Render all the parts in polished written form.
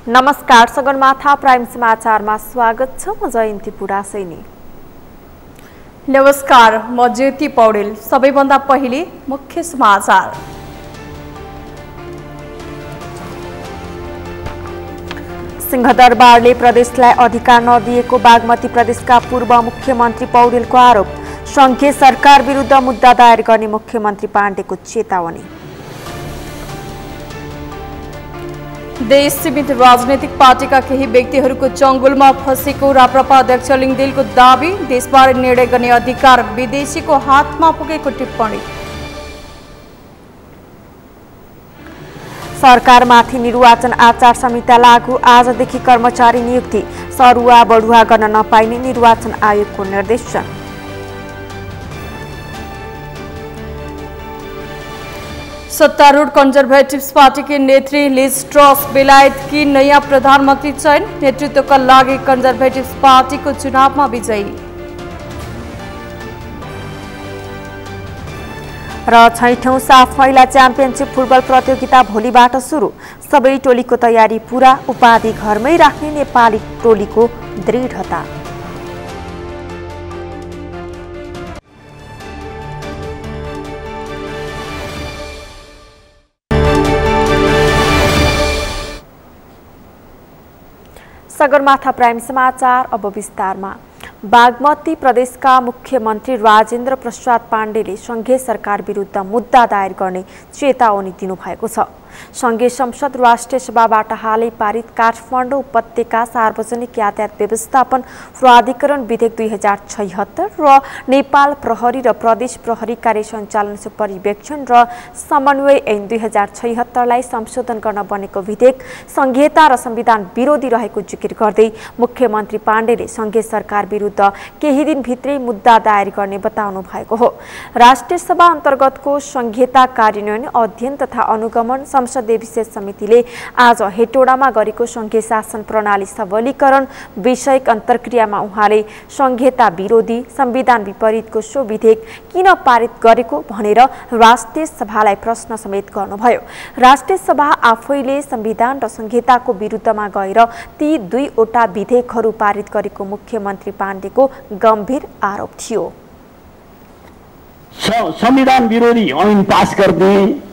नमस्कार, सगरमाथा प्राइम समाचारमा स्वागत छ। म जयन्ती पुरासैनी। नमस्कार, म ज्योति पौडेल। सबैभन्दा पहिले मुख्य समाचार। सिंहदरबारले प्रदेशलाई अधिकार नदिएको बागमती प्रदेशका पूर्व मुख्यमन्त्री पौडेलको आरोप। संघीय सरकार विरुद्ध मुद्दा दायर गर्ने मुख्यमन्त्री पाण्डेको चेतावनी। देश सीमित राजनैतिक पार्टीका केही व्यक्तिहरूको चङ्गुलमा फँसेको राप्रपा अध्यक्ष लिङदेलको दाबी। देशबारे निर्णय गर्ने अधिकार विदेशीको हातमा पुगेको टिप्पणी। सरकारमाथि निर्वाचन आचार संहिता लागू। आजदेखि कर्मचारी नियुक्ति सरुवा बढुवा गर्न नपाइने निर्वाचन आयोगको निर्देशन। सत्तारूढ़ कंजर्भेटिव्स पार्टी की नेत्री लिज ट्रस बेलायत की नयाँ प्रधानमंत्री चयन। नेतृत्व का लागि कंजर्भेटिव्स पार्टी को चुनाव में विजयी। र 6औं साफ महिला च्याम्पियनशिप फुटबल प्रतियोगिता भोलिबाट सुरु। सबै टोलीको तयारी पूरा। उपाधि घरमै राख्ने नेपाली टोलीको दृढता। सगरमाथा प्राइम समाचार अब विस्तारमा। बागमती प्रदेशका मुख्यमन्त्री राजेन्द्र प्रसाद पाण्डेले संघीय सरकार विरुद्ध मुद्दा दायर गर्ने चेतावनी दिनुभएको छ। संघीय संसद राष्ट्रिय सभाबाट हालै पारित काठमाडौँ उपत्यका सार्वजनिक यातायात व्यवस्थापन प्राधिकरण विधेयक 2076 र नेपाल प्रहरी र प्रदेश प्रहरी कार्य सञ्चालन पर्यवेक्षण र समन्वय ऐन 2076 लाई संशोधन गर्न बनेको विधेयक संघीयता र संविधान विरोधी रहेको जिकिर गर्दै मुख्यमन्त्री पाण्डेले संघीय सरकार विरुद्ध केही दिनभित्रै मुद्दा दायर गर्ने बताउनु भएको हो। राष्ट्रिय सभा अन्तर्गतको संघीयता कार्यान्वयन अध्ययन तथा अनुगमन संसदीय विशेष समितिले आज हेटौडामा गरेको संघीय शासन प्रणाली सबलीकरण विषयक अन्तर्क्रियामा उहाँले संघीयता विरोधी संविधान विपरीतको सो विधेयक किन पारित गरेको भनेर राष्ट्रिय सभालाई प्रश्न समेत गर्नुभयो। राष्ट्रिय सभा आफैले संविधान र संघीयताको विरुद्धमा गएर ती दुईवटा विधेयकहरू पारित गरेको मुख्यमन्त्री पाण्डेको गम्भीर आरोप थियो। संविधान विरोधी ऐन पास गर्ने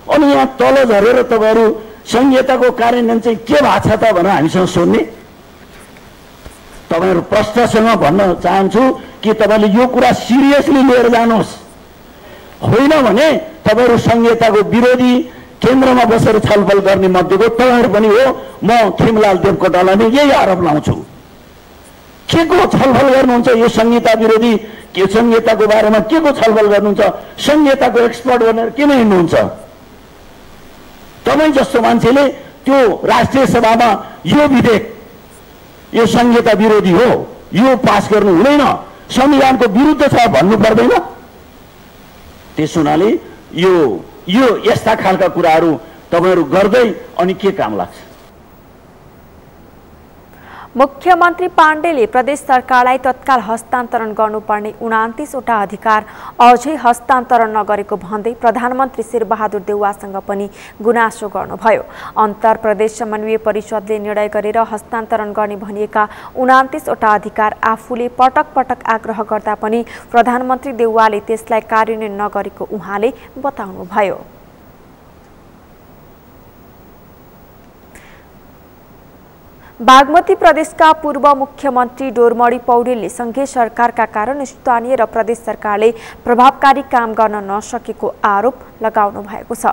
अनि यहाँ तल झरेर तपाईहरु संहिताको कार्यान्वयन चाहिँ के भएको छ त भनेर हामीसँग सोध्ने। तपाईहरु प्रश्नसँग भन्न चाहन्छु कि तपाईले यो कुरा सिरियसली लिएर जानुहोस्। होइन भने तपाईहरु संहिताको विरोधी केन्द्रमा बसेर छलफल गर्ने मध्येको तपाईहरु पनि हो। म खिमलाल देवकोटालाई नै यही आरोप लाउँछु। के को छलफल गर्नुहुन्छ? यो संहिता विरोधी के संहिताको बारेमा के को छलफल गर्नुहुन्छ? संहिताको एक्सपर्ट भनेर किन हिँड्नुहुन्छ? तपाईं जस्तो मान्छेले त्यो राष्ट्रिय सभामा यो विधेयक यो संहिता विरोधी हो यो पास गर्नु हुँदैन, संविधानको विरुद्ध छ भन्नु पर्दैन। त्यसो हुनाले यो यस्ता खालका कुराहरू तपाईहरु गर्दै अनि के काम लाग्छ? मुख्यमन्त्री पाण्डेले प्रदेश सरकारलाई तत्काल हस्तान्तरण गर्नुपर्ने 29 वटा अधिकार अझै हस्तान्तरण नगरेको भन्दै प्रधानमन्त्री शेरबहादुर देउवासँग पनि गुनासो गर्नुभयो। अन्तर प्रदेश समन्वय परिषदले निर्णय गरेर हस्तान्तरण गर्ने भनिएका 29 वटा अधिकार आफूले पटक पटक आग्रह गर्दा पनि प्रधानमन्त्री देउवाले त्यसलाई कार्यान्वयन नगरेको उहाँले बताउनुभयो। बागमती प्रदेशका पूर्व मुख्यमन्त्री डोरमणी पौडेलले संघीय सरकारका कारण स्थानीय र प्रदेश सरकारले प्रभावकारी काम गर्न नसकेको आरोप लगाउनु भएको छ।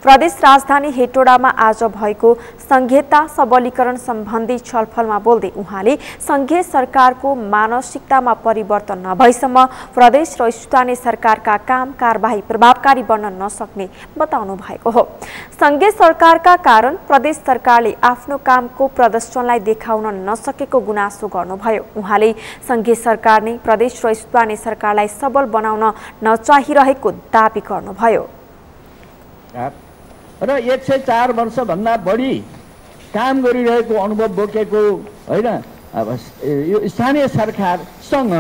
प्रदेश राजधानी हेटौडामा आज भएको संघीयता सबलीकरण सम्बन्धी छलफलमा बोल्दै उहाँले संघीय सरकारको मानसिकतामा परिवर्तन नभएसम्म प्रदेश र स्थानीय सरकारका काम कारबाही प्रभावकारी बन्न नसक्ने बताउनु भएको हो। संघीय सरकारका कारण प्रदेश सरकारले आफ्नो कामको प्रदर्शनलाई देखाउन नसकेको गुनासो गर्नुभयो। उहाँले संघीय सरकार नै प्रदेश र स्थानीय सरकारलाई सबल बनाउन नचाहिरहेको दाबी गर्नुभयो। र 104 वर्ष भन्दा बढी काम गरिरहेको अनुभव बोकेको हैन यो स्थानीय सरकारसँग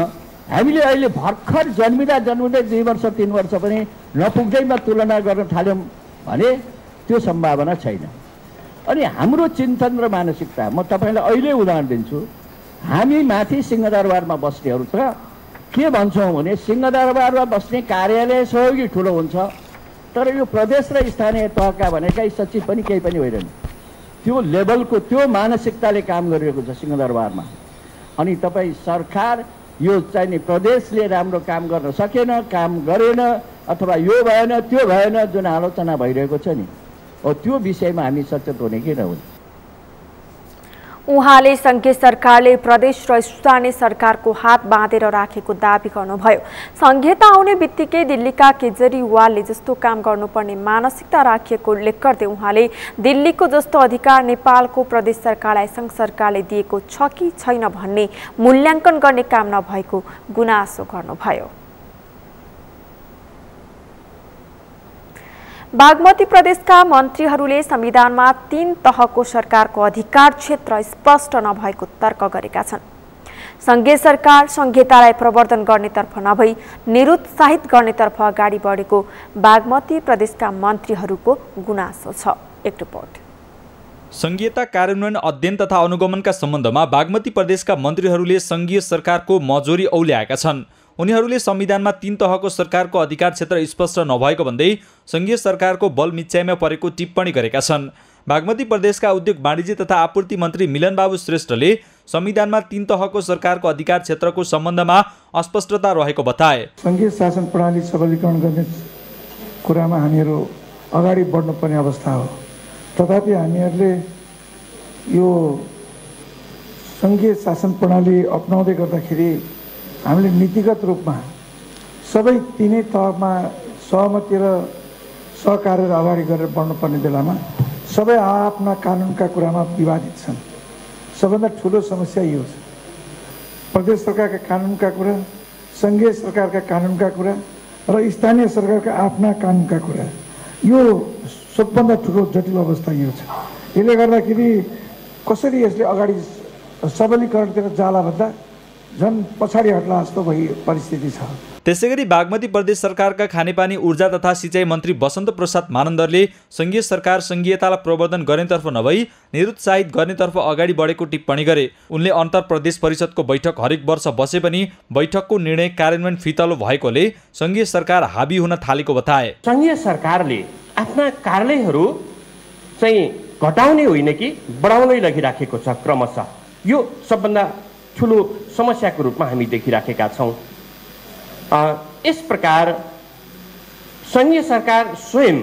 हामीले अहिले भर्खर जन्मिँदै 2 वर्ष 3 वर्ष पनि नपुग्दैमा तुलना गर्न थाल्यौं भने त्यो सम्भावना छैन। अनि हाम्रो चिन्तन र मानसिकता म तपाईँलाई अहिले उदाहरण दिन्छु। हामी माथि सिंहदरबारमा बस्नेहरू त के भन्छौँ भने सिंहदरबारमा बस्ने कार्यालय सहयोगी ठुलो हुन्छ, तर यो प्रदेश र स्थानीय तहका भनेका सचिव पनि केही पनि होइनन्। त्यो लेभलको त्यो मानसिकताले काम गरिरहेको छ सिंहदरबारमा। अनि तपाईँ सरकार यो चाहिने प्रदेशले राम्रो काम गर्न सकेन, काम गरेन, अथवा यो भएन त्यो भएन जुन आलोचना भइरहेको छ नि, त्यो विषयमा हामी सचेत हुने कि नहुने। उहाँले संघीय सरकारले प्रदेश र स्थानीय सरकारको हात बाँधेर राखेको दाबी गर्नुभयो। संघीयता आउने बित्तिकै दिल्लीका केजरीवालले जस्तो काम गर्नुपर्ने मानसिकता राखिएको उल्लेख गर्दै उहाँले दिल्लीको जस्तो अधिकार नेपालको प्रदेश सरकारलाई संघ सरकारले दिएको छ कि छैन भन्ने मूल्याङ्कन गर्ने काम नभएको गुनासो गर्नुभयो। बागमती प्रदेशका मन्त्रीहरूले संविधानमा 3 तहको सरकारको अधिकार क्षेत्र स्पष्ट नभएको तर्क गरेका छन्। संघीय सरकार संघीयतालाई प्रवर्धन गर्नेतर्फ नभई निरुत्साहित गर्नेतर्फ अगाडि बढेको बागमती प्रदेशका मन्त्रीहरूको गुनासो छ। एक रिपोर्ट। संघीयता कार्यान्वयन अध्ययन तथा अनुगमनका सम्बन्धमा बागमती प्रदेशका मन्त्रीहरूले संघीय सरकारको मजोरी औल्याएका छन्। उनीहरूले संविधानमा 3 तहको सरकारको अधिकार क्षेत्र स्पष्ट नभएको भन्दै संघीय सरकारको बल मिच्याइमा परेको टिप्पणी गरेका छन्। बागमती प्रदेशका उद्योग वाणिज्य तथा आपूर्ति मन्त्री मिलनबाबु श्रेष्ठले संविधानमा 3 तहको सरकारको अधिकार क्षेत्रको सम्बन्धमा अस्पष्टता रहेको बताए। संघीय शासन प्रणाली सबलीकरण गर्ने कुरामा हामीहरू अगाडि बढ्नुपर्ने अवस्था हो। तथापि हामीहरूले यो संघीय शासन प्रणाली अपनाउँदै गर्दाखेरि हामीले नीतिगत रूपमा सबै 3 तहमा सहमति र सहकार्य अगाडि गरेर बढ्नुपर्ने बेलामा सबै आफ्ना कानुनका कुरामा विवादित छन्। सबभन्दा ठुलो समस्या यो छ। प्रदेश सरकारका कानुनका कुरा, संघीय सरकारका कानुनका कुरा र स्थानीय सरकारका आफ्ना कानुनका कुरा, यो सबभन्दा ठुलो जटिल अवस्था यो छ। यसले गर्दाखेरि कसरी यसले अगाडि सबलीकरणतिर जाला भन्दा झन् पछाडि हट्ला जस्तो परिस्थिति छ। त्यसैगरी बागमती प्रदेश सरकारका खानेपानी ऊर्जा तथा सिँचाइ मन्त्री बसन्त प्रसाद मानन्दरले संघीय सरकार संघीयतालाई प्रवर्धन गर्नेतर्फ नभई निरुत्साहित गर्नेतर्फ अगाडि बढेको टिप्पणी गरे। उनले अन्तर प्रदेश परिषदको बैठक हरेक वर्ष बसे पनि बैठकको निर्णय कार्यान्वयन फितलो भएकोले संघीय सरकार हाबी हुन थालेको बताए। संघीय सरकारले आफ्ना कार्यालयहरू चाहिँ घटाउने होइन कि बढाउनै लगिराखेको छ क्रमशः। यो सबभन्दा ठुलो समस्याको रूपमा हामी देखिराखेका छौँ। यस प्रकार संघीय सरकार स्वयं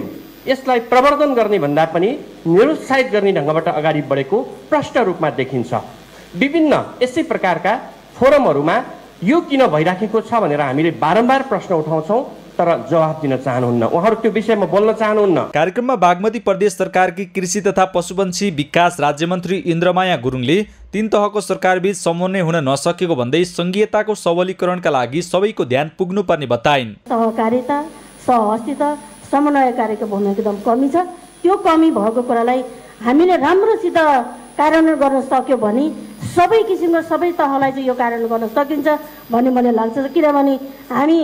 यसलाई प्रवर्धन गर्ने भन्दा पनि निरुत्साहित गर्ने ढङ्गबाट अगाडि बढेको प्रष्ट रूपमा देखिन्छ। विभिन्न यसै प्रकारका फोरमहरूमा यो किन भइराखेको छ भनेर हामीले बारम्बार प्रश्न उठाउँछौँ, तर जवाफ दिन चाहनुहुन्न, उहाँहरू त्यो विषयमा बोल्न चाहनुहुन्न। कार्यक्रममा बागमती प्रदेश सरकारकी कृषि तथा पशुपन्छी विकास राज्यमन्त्री इन्द्रमाया गुरुङले 3 तहको सरकारबीच समन्वय हुन नसकेको भन्दै संघीयताको सबलीकरणका लागि सबैको ध्यान पुग्नुपर्ने बताइन्। सहकारिता, सहअस्तित्व, समन्वयकारीको भूमिका एकदम कमी छ। त्यो कमी भएको कुरालाई हामीले राम्रोसित कार्यान्वयन गर्न सक्यो भने सबै किसिमको सबै तहलाई चाहिँ यो कार्यान्वयन गर्न सकिन्छ भन्ने मलाई लाग्छ। किनभने हामी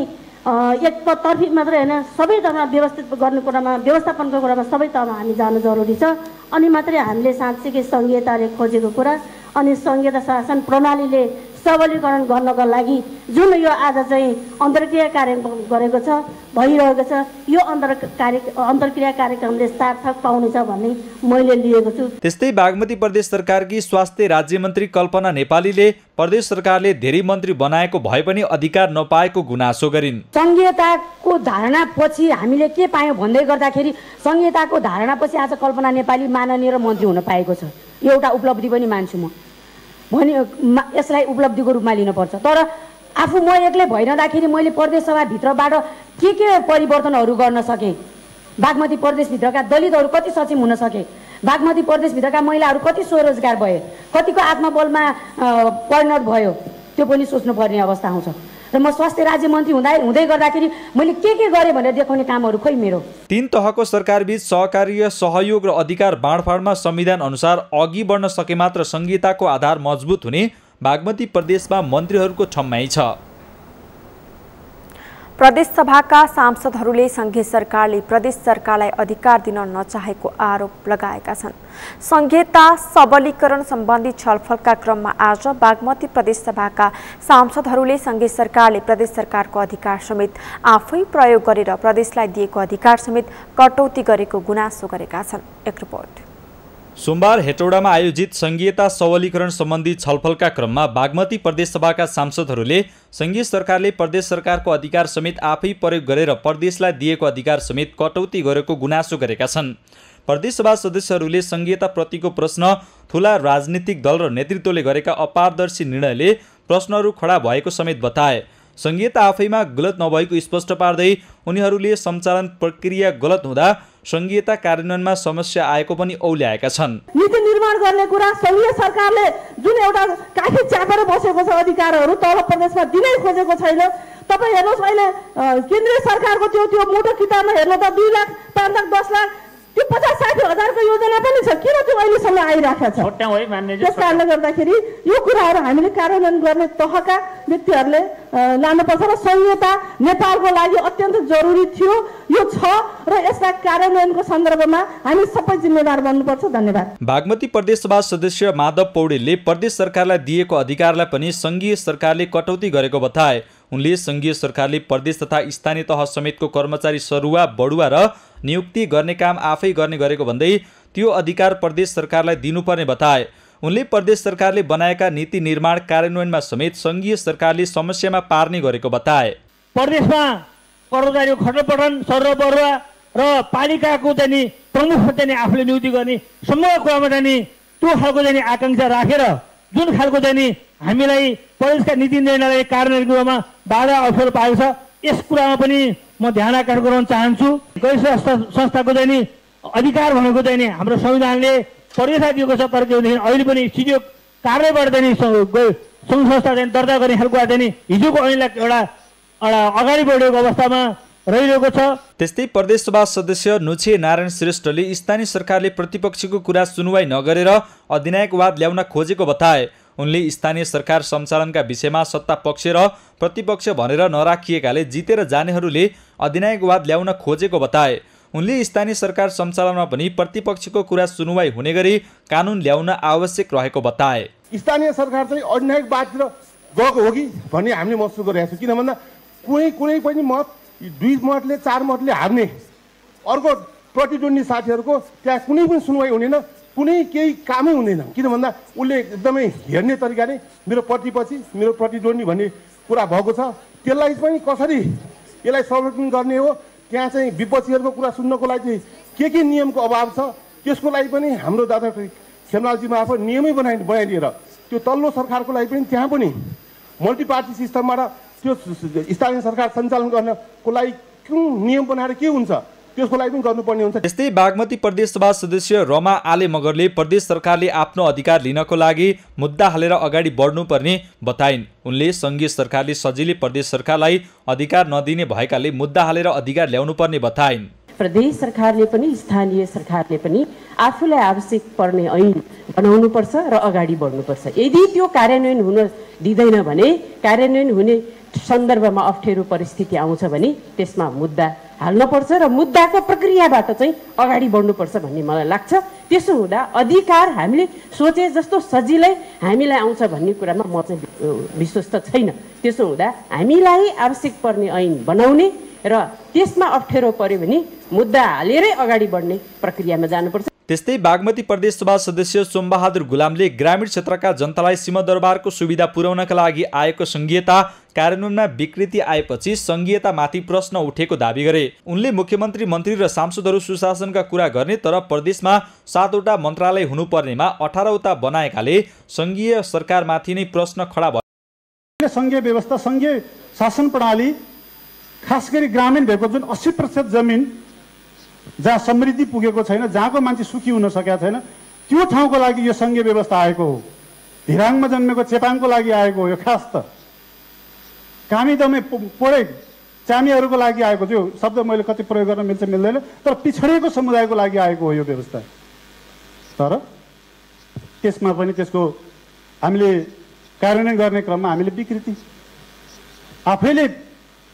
एक तर्फी मात्रै होइन, सबै तहमा व्यवस्थित गर्ने कुरामा, व्यवस्थापनको कुरामा सबै तहमा हामी जानु जरुरी छ। अनि मात्रै हामीले साँच्चीकै संघीयताले खोजेको कुरा अनि संघीयता शासन प्रणालीले सबलीकरण गर्नको लागि जुन यो आज चाहिँ अन्तर्क्रिया कार्यक्रम गरेको छ, भइरहेको छ, यो अन्तर्क्रिया कार्यक्रमले सार्थक पाउनेछ भन्ने मैले लिएको छु। त्यस्तै बागमती प्रदेश सरकारकी स्वास्थ्य राज्यमन्त्री कल्पना नेपालीले प्रदेश सरकारले धेरै मन्त्री बनाएको भए पनि अधिकार नपाएको गुनासो गरिन्। संघीयताको धारणा पछि हामीले के पायौँ भन्दै गर्दाखेरि संघीयताको धारणा पछि आज कल्पना नेपाली माननीय र मन्त्री हुन पाएको छ। यो एउटा उपलब्धि पनि मान्छु म, भने यसलाई उपलब्धिको रूपमा लिनुपर्छ। तर आफू म एक्लै भइरहँदाखेरि मैले प्रदेश सभाभित्रबाट के परिवर्तनहरू गर्न सकेँ, बागमती प्रदेशभित्रका दलितहरू कति सक्षम हुन सके, बागमती प्रदेशभित्रका महिलाहरू कति स्वरोजगार भए, कतिको आत्मबलमा परिणत भयो, त्यो पनि सोच्नुपर्ने अवस्था आउँछ। र म स्वास्थ्य राज्य मन्त्री हुँदै गर्दाखेरि मैले के गरेँ भनेर देखाउने कामहरू खोइ मेरो। 3 तहको सरकारबीच सहकार्य, सहयोग र अधिकार बाँडफाँडमा संविधान अनुसार अघि बढ्न सके मात्र संघीयताको आधार मजबुत हुने बागमती प्रदेशमा मन्त्रीहरूको ठम्याइ छ। प्रदेशसभाका सांसदहरूले संघीय सरकारले प्रदेश सरकारलाई अधिकार दिन नचाहेको आरोप लगाएका छन्। संघीयता सबलीकरण सम्बन्धी छलफलका क्रममा आज बागमती प्रदेशसभाका सांसदहरूले संघीय सरकारले प्रदेश सरकारको अधिकार समेत आफै प्रयोग गरेर प्रदेशलाई दिएको अधिकार समेत कटौती गरेको गुनासो गरेका छन्। एक रिपोर्ट। सोमबार हेटौडामा आयोजित संघीयता सबलीकरण सम्बन्धी छलफलका क्रममा बागमती प्रदेशसभाका सांसदहरूले संघीय सरकारले प्रदेश सरकारको अधिकार समेत आफै प्रयोग गरेर प्रदेशलाई दिएको अधिकार समेत कटौती गरेको गुनासो गरेका छन्। प्रदेशसभा सदस्यहरूले संघीयताप्रतिको प्रश्न ठूला राजनीतिक दल र नेतृत्वले गरेका अपारदर्शी निर्णयले प्रश्नहरू खडा भएको समेत बताए। संघीयता आफैमा गलत नभएको स्पष्ट पार्दै उनीहरूले सञ्चालन प्रक्रिया गलत हुँदा संघीयता कार्यान्वयनमा समस्या आएको पनि औल्याएका छन्। नीति निर्माण गर्ने कुरा संघीय सरकारले जुन एउटा काखी च्यापेर बसेको छ अधिकारहरू तल प्रदेशमा दिनै खोजेको छैन। तपाईँ हेर्नुहोस् अहिले केन्द्रीय सरकारको त्यो मोटो किताबमा हेर्नु त 2 लाख 5 लाख 10 लाख त्यो 50-60 हजारको योजना पनि छ। किन त्यो अहिलेसम्म आइराखेको छ? त्यस कारणले गर्दाखेरि यो कुराहरू हामीले कार्यान्वयन गर्ने तहका व्यक्तिहरूले लानुपर्छ र संहिता नेपालको लागि अत्यन्त जरुरी थियो, यो छ र यसलाई कार्यान्वयनको सन्दर्भमा हामी सबै जिम्मेदार बन्नुपर्छ। धन्यवाद। बागमती प्रदेशसभा सदस्य माधव पौडेलले प्रदेश सरकारलाई दिएको अधिकारलाई पनि संघीय सरकारले कटौती गरेको बताए। उनले संघीय सरकारले प्रदेश तथा स्थानीय तह समेतको कर्मचारी सरुवा बढुवा र नियुक्ति गर्ने काम आफै गर्ने गरेको भन्दै त्यो अधिकार प्रदेश सरकारलाई दिनुपर्ने बताए। उनले प्रदेश सरकारले बनाएका नीति निर्माण कार्यान्वयनमा समेत संघीय सरकारले समस्यामा पार्ने गरेको बताए। प्रदेशमा कर्मचारीको खटपटन सरुवा बढुवा र पालिकाको चाहिँ प्रमुख चाहिँ आफूले नियुक्ति गर्ने समग्र कुरामा चाहिँ त्यो खालको चाहिँ आकांक्षा राखेर जुन खालको चाहिँ हामीलाई प्रदेशका नीति निर्णयलाई कार्यान्वयन गर्नमा बाधा अवसर पाएको छ, यस कुरामा पनि म ध्यान आकर्षण गराउन चाहन्छु। गैर संस्थाको चाहिँ अधिकार भनेको चाहिँ हाम्रो संविधानले प्रदेशलाई दिएको छ, तर अहिले पनि सिडिओ कार्यबाट चाहिँ सङ्घ संस्था चाहिँ दर्ता गर्ने खालको चाहिँ हिजोको ऐनलाई एउटा अगाडि बढेको अवस्थामा रहिरहेको छ। त्यस्तै प्रदेशसभा सदस्य नुछे नारायण श्रेष्ठले स्थानीय सरकारले प्रतिपक्षको कुरा सुनवाई नगरेर अधिनायकवाद ल्याउन खोजेको बताए। उनले स्थानीय सरकार सञ्चालनका विषयमा सत्ता पक्ष र प्रतिपक्ष भनेर नराखिएकाले जितेर जानेहरूले अधिनायकवाद ल्याउन खोजेको बताए। उनले स्थानीय सरकार सञ्चालनमा पनि प्रतिपक्षको कुरा सुनवाई हुने गरी कानुन ल्याउन आवश्यक रहेको बताए। स्थानीय सरकार चाहिँ अधिनायकवादतिर गएको हो कि भन्ने हामीले महसुस गरिरहेको छौँ। किन भन्दा कुनै पनि मत 2 मतले 4 मतले हार्ने अर्को प्रतिद्वन्दी साथीहरूको त्यहाँ कुनै पनि सुनवाई हुँदैन, कुनै केही कामै हुँदैन। किन भन्दा उसले एकदमै हेर्ने तरिकाले मेरो प्रतिपक्षी मेरो प्रतिद्वन्दी भन्ने कुरा भएको छ। त्यसलाई पनि कसरी यसलाई संरक्षण गर्ने हो, त्यहाँ चाहिँ विपक्षीहरूको कुरा सुन्नको लागि चाहिँ के नियमको अभाव छ, त्यसको लागि पनि हाम्रो दादा खेमलालजी मार्फत नियमै बनाइदिएर त्यो तल्लो सरकारको लागि पनि त्यहाँ पनि मल्टिपार्टी सिस्टमबाट त्यो स्थानीय सरकार सञ्चालन गर्नको लागि कुन नियम बनाएर के हुन्छ त्यसको लागि पनि गर्नुपर्ने हुन्छ। त्यस्तै बागमती प्रदेशसभा सदस्य रमा आले मगरले प्रदेश सरकारले आफ्नो अधिकार लिनको लागि मुद्दा हालेर अगाडि बढ्नुपर्ने बताइन्। उनले संघीय सरकारले सजिलै प्रदेश सरकारलाई अधिकार नदिने भएकाले मुद्दा हालेर अधिकार ल्याउनुपर्ने बताइन्। प्रदेश सरकारले पनि स्थानीय सरकारले पनि आफूलाई आवश्यक पर्ने ऐन बनाउनुपर्छ र अगाडि बढ्नुपर्छ। यदि त्यो कार्यान्वयन हुन दिँदैन भने, कार्यान्वयन हुने सन्दर्भमा अप्ठ्यारो परिस्थिति आउँछ भने त्यसमा मुद्दा हाल्नुपर्छ र मुद्दाको प्रक्रियाबाट चाहिँ अगाडि बढ्नुपर्छ भन्ने मलाई लाग्छ। त्यसो हुँदा अधिकार हामीले सोचे जस्तो सजिलै हामीलाई आउँछ भन्ने कुरामा म चाहिँ विश्वस्त छैन। त्यसो हुँदा हामीलाई आवश्यक पर्ने ऐन बनाउने र त्यसमा अप्ठ्यारो पर्यो भने मुद्दा हालेरै अगाडि बढ्ने प्रक्रियामा जानुपर्छ। त्यस्तै बागमती प्रदेशसभा सदस्य सोमबहादुर गुलामले ग्रामीण क्षेत्रका जनतालाई सिंहदरबारको सुविधा पुर्याउनका लागि आएको संघीयता कार्यान्वयनमा विकृति आएपछि संघीयतामाथि प्रश्न उठेको दावी गरे। उनले मुख्यमन्त्री मन्त्री र सांसदहरू सुशासनका कुरा गर्ने तर प्रदेशमा 7वटा मन्त्रालय हुनुपर्नेमा 18वटा बनाएकाले संघीय सरकारमाथि नै प्रश्न खडा भयो। संघीय व्यवस्था संघीय शासन प्रणाली खास गरी ग्रामीण भएको जुन 80% जमिन जहाँ समृद्धि पुगेको छैन, जहाँको मान्छे सुखी हुन सकेका छैन, त्यो ठाउँको लागि यो संघीय व्यवस्था आएको हो। धिराङमा जन्मेको चेपाङको लागि आएको हो यो। खास त कामी दमे पोडे चामीहरूको लागि आएको थियो। शब्द मैले कति प्रयोग गर्न मिल्छ मिल्दैन, तर पिछडिएको समुदायको लागि आएको हो यो व्यवस्था। तर त्यसमा पनि त्यसको हामीले कार्यान्वयन गर्ने क्रममा हामीले विकृति आफैले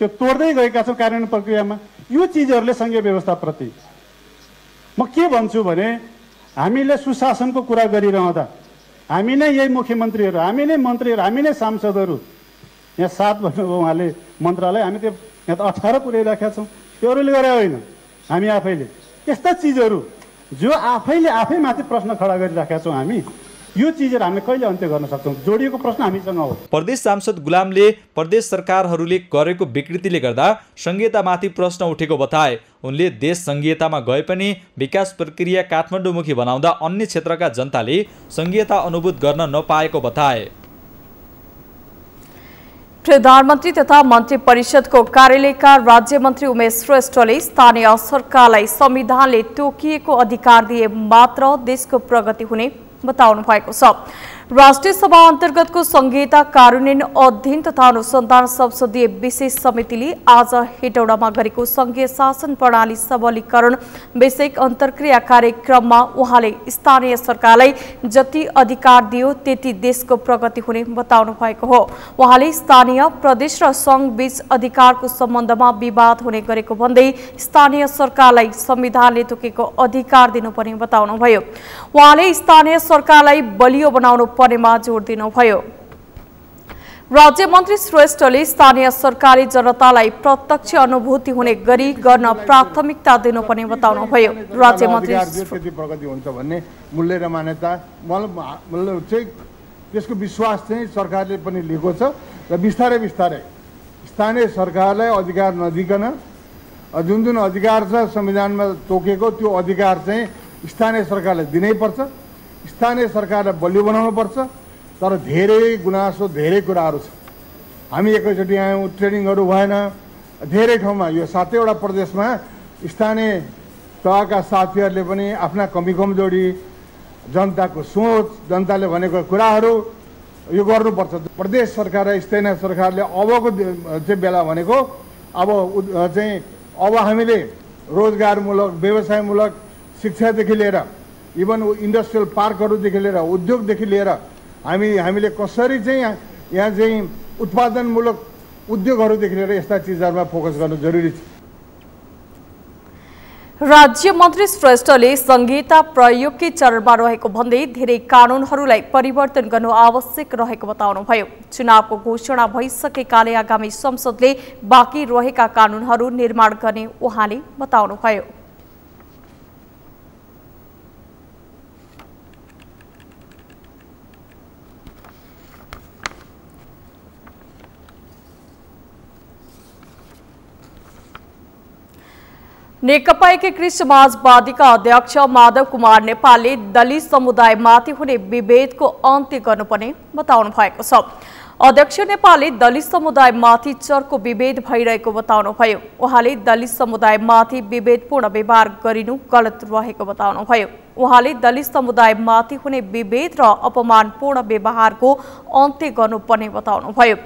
त्यो तोड्दै गएका छौँ कार्यान्वयन प्रक्रियामा। यो चिजहरूले सङ्घीय व्यवस्थाप्रति म के भन्छु भने हामीले सुशासनको कुरा गरिरहँदा हामी नै यही मुख्यमन्त्रीहरू, हामी नै मन्त्रीहरू, हामी नै सांसदहरू, यहाँ 7 भन्नुभयो उहाँले मन्त्रालय, हामी त्यो यहाँ त 18 पुर्याइराखेका छौँ। त्यो अरूले गरे होइन, हामी आफैले यस्ता चिजहरू जो आफैले आफै माथि प्रश्न खडा गरिराखेका छौँ। हामी यो चिजहरू हामीले कहिले अन्त्य गर्न सक्छौँ? जोडिएको प्रश्न हामीसँग हो। प्रदेश सांसद गुलामले प्रदेश सरकारहरूले गरेको विकृतिले गर्दा संघीयतामाथि प्रश्न उठेको बताए। उनले देश संघीयतामा गए पनि विकास प्रक्रिया काठमाडौँमुखी बनाउँदा अन्य क्षेत्रका जनताले संघीयता अनुभूत गर्न नपाएको बताए। प्रधानमन्त्री तथा मन्त्री परिषदको कार्यालयका राज्य मन्त्री उमेश श्रेष्ठले स्थानीय सरकारलाई संविधानले तोकिएको अधिकार दिए मात्र देशको प्रगति हुने बताउनु भएको छ। राष्ट्रिय सभा अन्तर्गतको संघीयता कार्यान्वयन अध्ययन तथा अनुसन्धान संसदीय विशेष समितिले आज हेटौडामा गरेको संघीय शासन प्रणाली सबलीकरण वैषयिक अन्तर्क्रिया कार्यक्रममा उहाँले स्थानीय सरकारलाई जति अधिकार दियो त्यति देशको प्रगति हुने बताउनु भएको हो। उहाँले स्थानीय प्रदेश र संघ बीच अधिकारको सम्बन्धमा विवाद हुने गरेको भन्दै स्थानीय सरकारलाई संविधानले तोकेको अधिकार दिनुपर्ने बताउनुभयो। उहाँले स्थानीय सरकारलाई बलियो बनाउनु पर्नेमा जोड दिनुभयो। राज्य मन्त्री श्रेष्ठले स्थानीय सरकारी जनतालाई प्रत्यक्ष अनुभूति हुने गरी गर्न प्राथमिकता दिनुपर्ने बताउनुभयो। राज्य मन्त्री कति प्रगति हुन्छ भन्ने मूल्य र मान्यता मतलब चाहिँ त्यसको विश्वास चाहिँ सरकारले पनि लिएको छ र बिस्तारै बिस्तारै स्थानीय सरकारलाई अधिकार नदिकन जुन जुन अधिकार छ संविधानमा तोकेको त्यो अधिकार चाहिँ स्थानीय सरकारलाई दिनै पर्छ। स्थानीय सरकारलाई बलियो बनाउनु पर्छ। तर धेरै गुनासो धेरै कुराहरू छ। हामी एकैचोटि आयौँ, ट्रेनिङहरू भएन। धेरै ठाउँमा यो 7 वटा प्रदेशमा स्थानीय तहका साथीहरूले पनि आफ्ना कमी कमजोरी, जनताको सोच, जनताले भनेको कुराहरू यो गर्नुपर्छ। प्रदेश सरकार र स्थानीय सरकारले अबको चाहिँ बेला भनेको अब हामीले रोजगारमूलक, व्यवसायमूलक, शिक्षादेखि लिएर इभन इन्डस्ट्रियल पार्कहरूदेखि लिएर उद्योगदेखि लिएर हामीले कसरी चाहिँ यहाँ चाहिँ उत्पादनमूलक उद्योगहरूदेखि लिएर यस्ता चिजहरूमा फोकस गर्नु जरुरी छ। राज्य मन्त्री श्रेष्ठले संघीयता प्रयोगकै चरणमा रहेको भन्दै धेरै कानूनहरूलाई परिवर्तन गर्नु आवश्यक रहेको बताउनुभयो। चुनावको घोषणा भइसकेकाले आगामी संसदले बाँकी रहेका कानूनहरू निर्माण गर्ने उहाँले बताउनुभयो। नेकपा एकीकृत समाजवादीका अध्यक्ष माधव कुमार नेपालले दलित समुदायमाथि हुने विभेदको अन्त्य गर्नुपर्ने बताउनु भएको छ। अध्यक्ष नेपालले दलित समुदायमाथि चर्को विभेद भइरहेको बताउनुभयो। उहाँले दलित समुदायमाथि विभेदपूर्ण व्यवहार गरिनु गलत रहेको बताउनुभयो। उहाँले दलित समुदायमाथि हुने विभेद र अपमानपूर्ण व्यवहारको अन्त्य गर्नुपर्ने बताउनुभयो।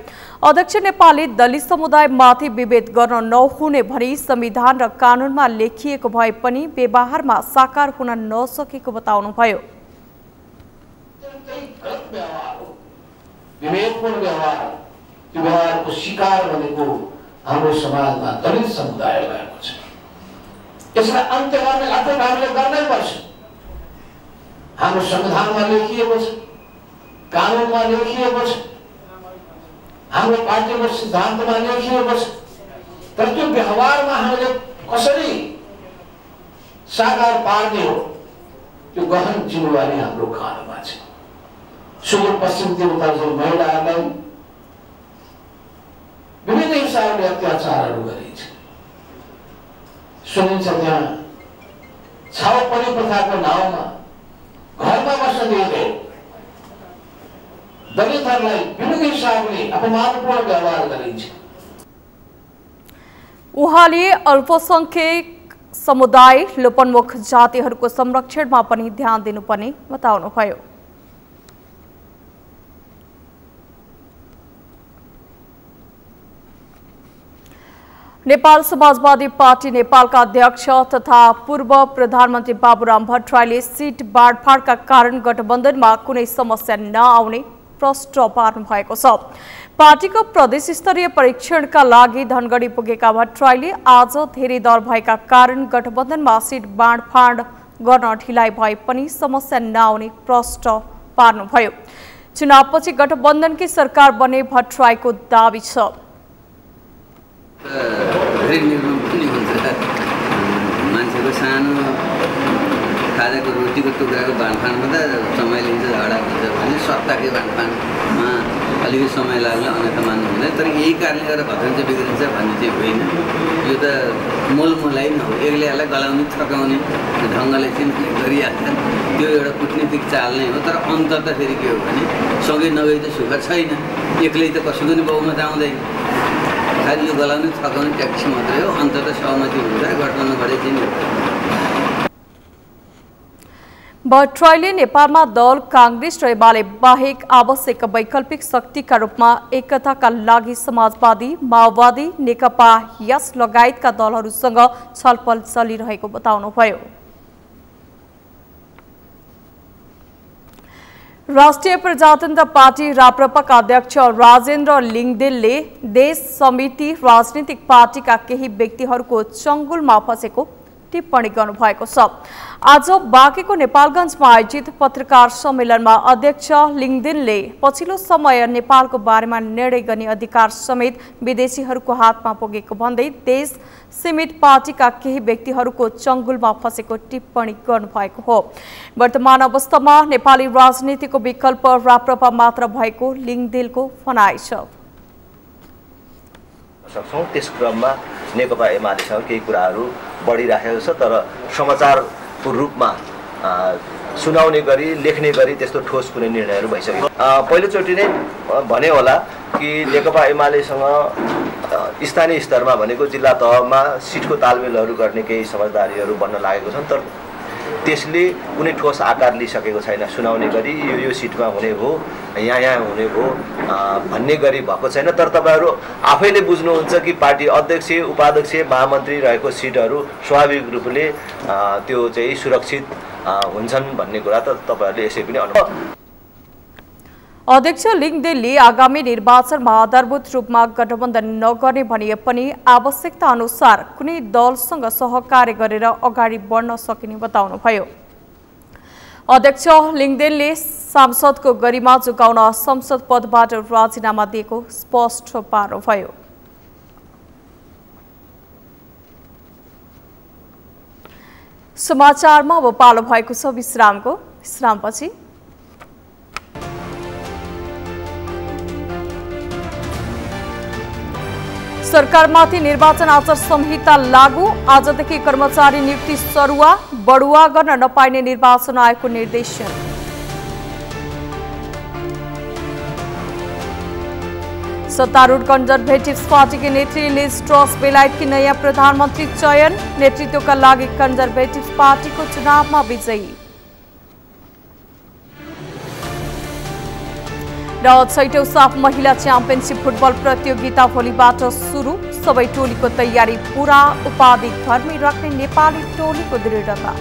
अध्यक्ष नेपालले दलित समुदायमाथि विभेद गर्न नहुने भनी संविधान र कानूनमा लेखिएको भए पनि व्यवहारमा साकार हुन नसकेको बताउनुभयो। विवेकपूर्ण व्यवहार, त्यो व्यवहारको शिकार भनेको हाम्रो समाजमा दलित समुदाय भएको छ। यसलाई अन्त्य गर्ने अटक हामीले गर्नै पर्छ। हाम्रो संविधानमा लेखिएको छ, कानूनमा लेखिएको छ, हाम्रो पार्टीको सिद्धान्तमा लेखिएको छ। तर त्यो व्यवहारमा हामीले कसरी साकार पार्ने हो, त्यो गहन जिम्मेवारी हाम्रो काँधमा छ। सुदूरपश्चिमतिर उतार्दै महिलाहरूलाई विभिन्न हिंसाहरूले अत्याचारहरू गरिन्छ। सुनिन्छ त्यहाँ छाउपडी प्रथाको नाउँमा घरमा बस्न दिँदैन, दलितहरूलाई विभिन्न हिंसाहरूले अपमानपूर्ण व्यवहार गरिन्छ। उहाँले अल्पसंख्यक समुदाय, लोपन्मुख जातिहरूको संरक्षणमा पनि ध्यान दिनुपर्ने बताउनुभयो। नेपाल समाजवादी पार्टी नेपालका अध्यक्ष तथा पूर्व प्रधानमन्त्री बाबुराम भट्टराईले सीट बाँडफाँडका कारण गठबन्धनमा कुनै समस्या नआउने प्रश्न पार्नु भएको छ। पार्टीको प्रदेश स्तरीय परीक्षणका लागि धनगढी पुगेका भट्टराईले आज धेरै दल भएका कारण गठबन्धनमा सिट बाँडफाँड गर्न ढिलाइ भए पनि समस्या नआउने प्रश्न पार्नुभयो। चुनावपछि गठबन्धनकै सरकार बन्ने भट्टराईको दाबी छ। मान्छेको सानो खाजाको रोटीको टुक्राको बाँडफाँडमा त समय लिन्छ, झगडा हुन्छ भने सत्ताकै बाँडफाँडमा अलिकति समय लाग्ला अन्यथा मान्नु हुँदैन। तर यही कारणले गर्दा भद्रन्छ बिग्रिन्छ भन्ने चाहिँ होइन। यो त मोलमोलाई नै हो। एक्लैलाई गलाउने थकाउने ढङ्गले चाहिँ गरिहाल्छ, त्यो एउटा कुटनीतिक चाल नै हो। तर अन्त त फेरि के हो भने सँगै नगई त सुख छैन। एक्लै त कसैको नि बहुमत आउँदैन। खालि यो गलाउने थकाउने ट्याक्स मात्रै हो। अन्त त सहमति हुन्छ गठबन्धनबाटै चाहिँ। भट्टराईले नेपालमा दल कांग्रेस र एमाले बाहेक आवश्यक वैकल्पिक शक्तिका रूपमा एकताका लागि समाजवादी, माओवादी, नेकपा यस लगायतका दलहरूसँग छलफल चलिरहेको बताउनुभयो। राष्ट्रिय प्रजातन्त्र पार्टी राप्रपाका अध्यक्ष राजेन्द्र लिङदेनले देश समिति राजनीतिक पार्टीका केही व्यक्तिहरूको चंगुलमा फसेको टिप्पणी गर्नुभएको छ। आज बाँकेको नेपालगञ्जमा आयोजित पत्रकार सम्मेलनमा अध्यक्ष लिङदेनले पछिल्लो समय नेपालको बारेमा निर्णय गर्ने अधिकार समेत विदेशीहरूको हातमा पुगेको भन्दै देश सीमित पार्टीका केही व्यक्तिहरूको चंगुलमा फसेको टिप्पणी गर्नुभएको हो। वर्तमान अवस्थामा नेपाली राजनीतिको विकल्प राप्रपा मात्र भएको लिङदेनको भनाइ छ। त्यस क्रममा नेकपा एमालेसँग केही कुराहरू बढिराखेको छ, तर समाचारको रूपमा सुनाउने गरी लेख्ने गरी त्यस्तो ठोस कुनै निर्णयहरू भइसक्यो। पहिलोचोटि नै भने होला कि नेकपा एमालेसँग स्थानीय स्तरमा भनेको जिल्ला तहमा सिटको तालमेलहरू गर्ने केही समझदारीहरू बन्न लागेको छन्, तर त्यसले कुनै ठोस आकार लिइसकेको छैन। सुनाउने गरी यो सिटमा हुने हो, यहाँ हुने हो भन्ने गरी भएको छैन। तर तपाईहरू आफैले बुझ्नुहुन्छ कि पार्टी अध्यक्ष, उपाध्यक्ष, महामन्त्री रहेको सिटहरू स्वाभाविक रूपले त्यो चाहिँ सुरक्षित हुन्छन् भन्ने कुरा त तपाईहरूले यसै पनि अनुभव। अध्यक्ष लिङदेनले आगामी निर्वाचनमा आधारभूत रूपमा गठबन्धन नगर्ने भनिए पनि आवश्यकता अनुसार कुनै दलसँग सहकार्य गरेर अगाडि बढ्न सकिने बताउनुभयो। अध्यक्ष लिङदेनले सांसदको गरिमा जोगाउन संसद पदबाट राजीनामा दिएको स्पष्ट पार्नुभयो। समाचारमा अब पालो भएको छ विश्रामको। विश्रामपछि सरकारमाथि निर्वाचन आचार संहिता लागू, आजदेखि कर्मचारी नियुक्ति सरुवा बढुवा गर्न नपाइने निर्वाचन आयोगको निर्देशन। सत्तारूढ़ कंजर्भेटिव्स पार्टी की नेत्री लिज ट्रस बेलायत की नया प्रधानमंत्री चयन, नेतृत्व का लागि कंजर्भेटिव्स पार्टी को चुनाव में विजयी। र 6औं साफ महिला च्याम्पियनशिप फुटबल प्रतियोगिता भोलिबाट सुरु, सबै टोलीको तयारी पूरा, उपाधि घरमै राख्ने नेपाली टोलीको दृढता।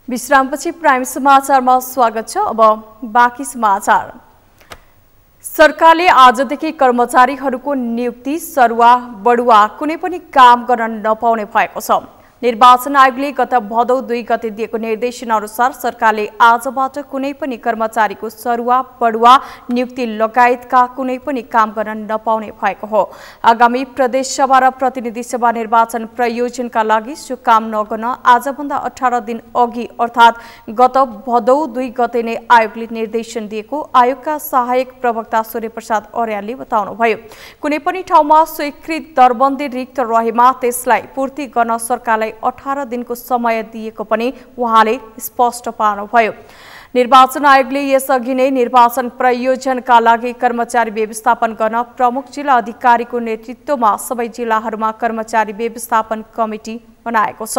विश्रामपछि प्राइम समाचारमा स्वागत छ। अब बाँकी समाचार। सरकारले आजदेखि कर्मचारीहरूको नियुक्ति सरुवा बढुवा कुनै पनि काम गर्न नपाउने भएको छ। निर्वाचन आयोगले गत भदौ 2 गते दिएको निर्देशन अनुसार सरकारले आजबाट कुनै पनि कर्मचारीको सरुवा बढुवा नियुक्ति लगायतका कुनै पनि काम गर्न नपाउने भएको हो। आगामी प्रदेश सभा र प्रतिनिधि सभा निर्वाचन प्रयोजनका लागि सो काम नगर्न आजभन्दा 18 दिन अघि अर्थात् गत भदौ 2 गते नै आयोगले निर्देशन दिएको आयोगका सहायक प्रवक्ता सूर्य प्रसाद अर्यालले बताउनुभयो। कुनै पनि ठाउँमा स्वीकृत दरबन्दी रिक्त रहेमा त्यसलाई पूर्ति गर्न सरकारलाई 18 दिनको समय दिएको पनि उहाँले स्पष्ट पार्नुभयो। निर्वाचन आयोगले यसअघि नै निर्वाचन प्रयोजनका लागि कर्मचारी व्यवस्थापन गर्न प्रमुख जिल्ला अधिकारीको नेतृत्वमा सबै जिल्लाहरूमा कर्मचारी व्यवस्थापन कमिटी बनाएको छ।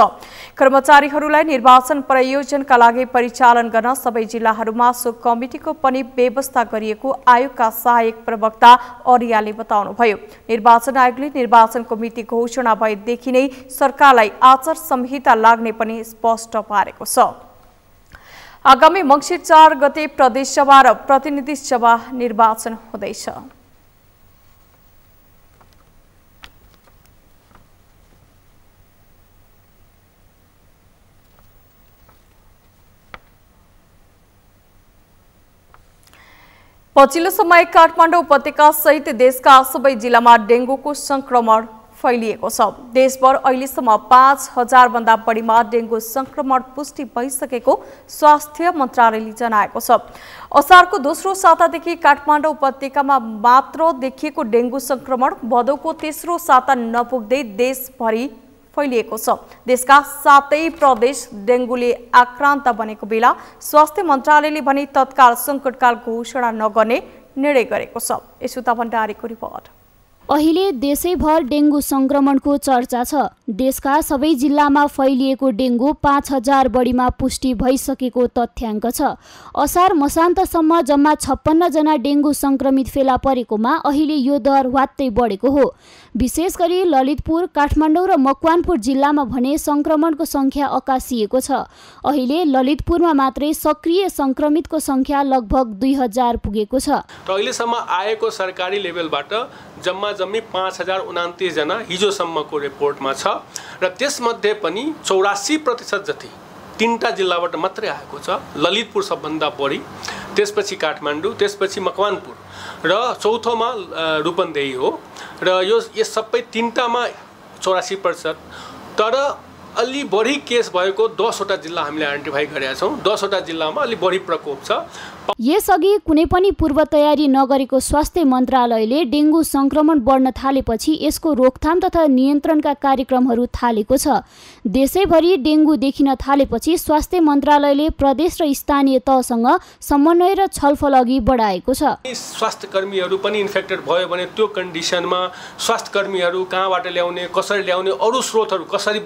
कर्मचारीहरूलाई निर्वाचन प्रयोजनका लागि परिचालन गर्न सबै जिल्लाहरूमा सो कमिटीको पनि व्यवस्था गरिएको आयोगका सहायक प्रवक्ता अर्यालले बताउनुभयो। निर्वाचन आयोगले निर्वाचनको मिति घोषणा भएदेखि नै सरकारलाई आचार संहिता लाग्ने पनि स्पष्ट पारेको छ। आगामी मङ्सिर 4 गते प्रदेश सभा र प्रतिनिधि सभा निर्वाचन हुँदैछ। पछिल्लो समय काठमाडौँ उपत्यका सहित देशका सबै जिल्लामा डेंगूको संक्रमण फैलिएको छ। देशभर अहिलेसम्म 5000 भन्दा बढीमा डेंगू संक्रमण पुष्टि भइसकेको स्वास्थ्य मन्त्रालयले जनाएको छ। असारको दोस्रो सातादेखि काठमाडौँ उपत्यकामा मात्र देखिएको डेंगू संक्रमण भदौको तेस्रो साता नपुग्दै देशभरि फैलिएको छ। देशका 7 प्रदेश डेंगूले आक्रान्त बनेको बेला स्वास्थ्य मन्त्रालयले भने तत्काल संकटकाल घोषणा नगर्ने निर्णय गरेको छ। यसुता भण्डारीको रिपोर्ट। अहिले देशैभर डेंगू संक्रमणको चर्चा छ। देशका सबै जिल्लामा फैलिएको डेंगू 5000 बढीमा पुष्टि भइसकेको तथ्याङ्क छ। असार मसान्तसम्म जम्मा 56 जना डेंगू संक्रमित फेला परेकोमा अहिले यो दर वात्तै बढेको हो। विशेष गरी ललितपुर, काठमाडौँ र मकवानपुर जिल्लामा भने संक्रमणको संख्या अकासिएको छ। अहिले ललितपुरमा मात्रै सक्रिय संक्रमितको संख्या लगभग 2000 पुगेको छ। र अहिलेसम्म आएको सरकारी लेभलबाट जम्मी 5029 जना हिजोसम्मको रिपोर्टमा छ र त्यसमध्ये पनि 84% जति 3टा जिल्लाबाट मात्रै आएको छ। ललितपुर सबभन्दा बढी, त्यसपछि काठमाडौँ, त्यसपछि मकवानपुर र चौथोमा रूपन्देही हो। र यो सबै 3टामा 84%। तर अलि बढी केस भएको 10वटा जिल्ला हामीले आइडेन्टिफाई गरेका छौँ। 10वटा जिल्लामा अलि बढी प्रकोप छ। यसअघि कुनै पनि पूर्व तयारी नगरेको स्वास्थ्य मन्त्रालयले डेंगू संक्रमण बढ्न थालेपछि यसको रोकथाम तथा नियन्त्रणका कार्यक्रमहरू थालेको छ। देशैभरि डेंगू देखिन थालेपछि स्वास्थ्य मन्त्रालयले प्रदेश र स्थानीय तहसँग समन्वय र छलफल अघि बढाएको छ। स्वास्थ्य कर्मीहरू पनि इन्फेक्टेड भयो भने त्यो कन्डिसनमा स्वास्थ्य कर्मीहरू कहाँबाट ल्याउने, कसरी ल्याउने, अरू स्रोतहरू कसरी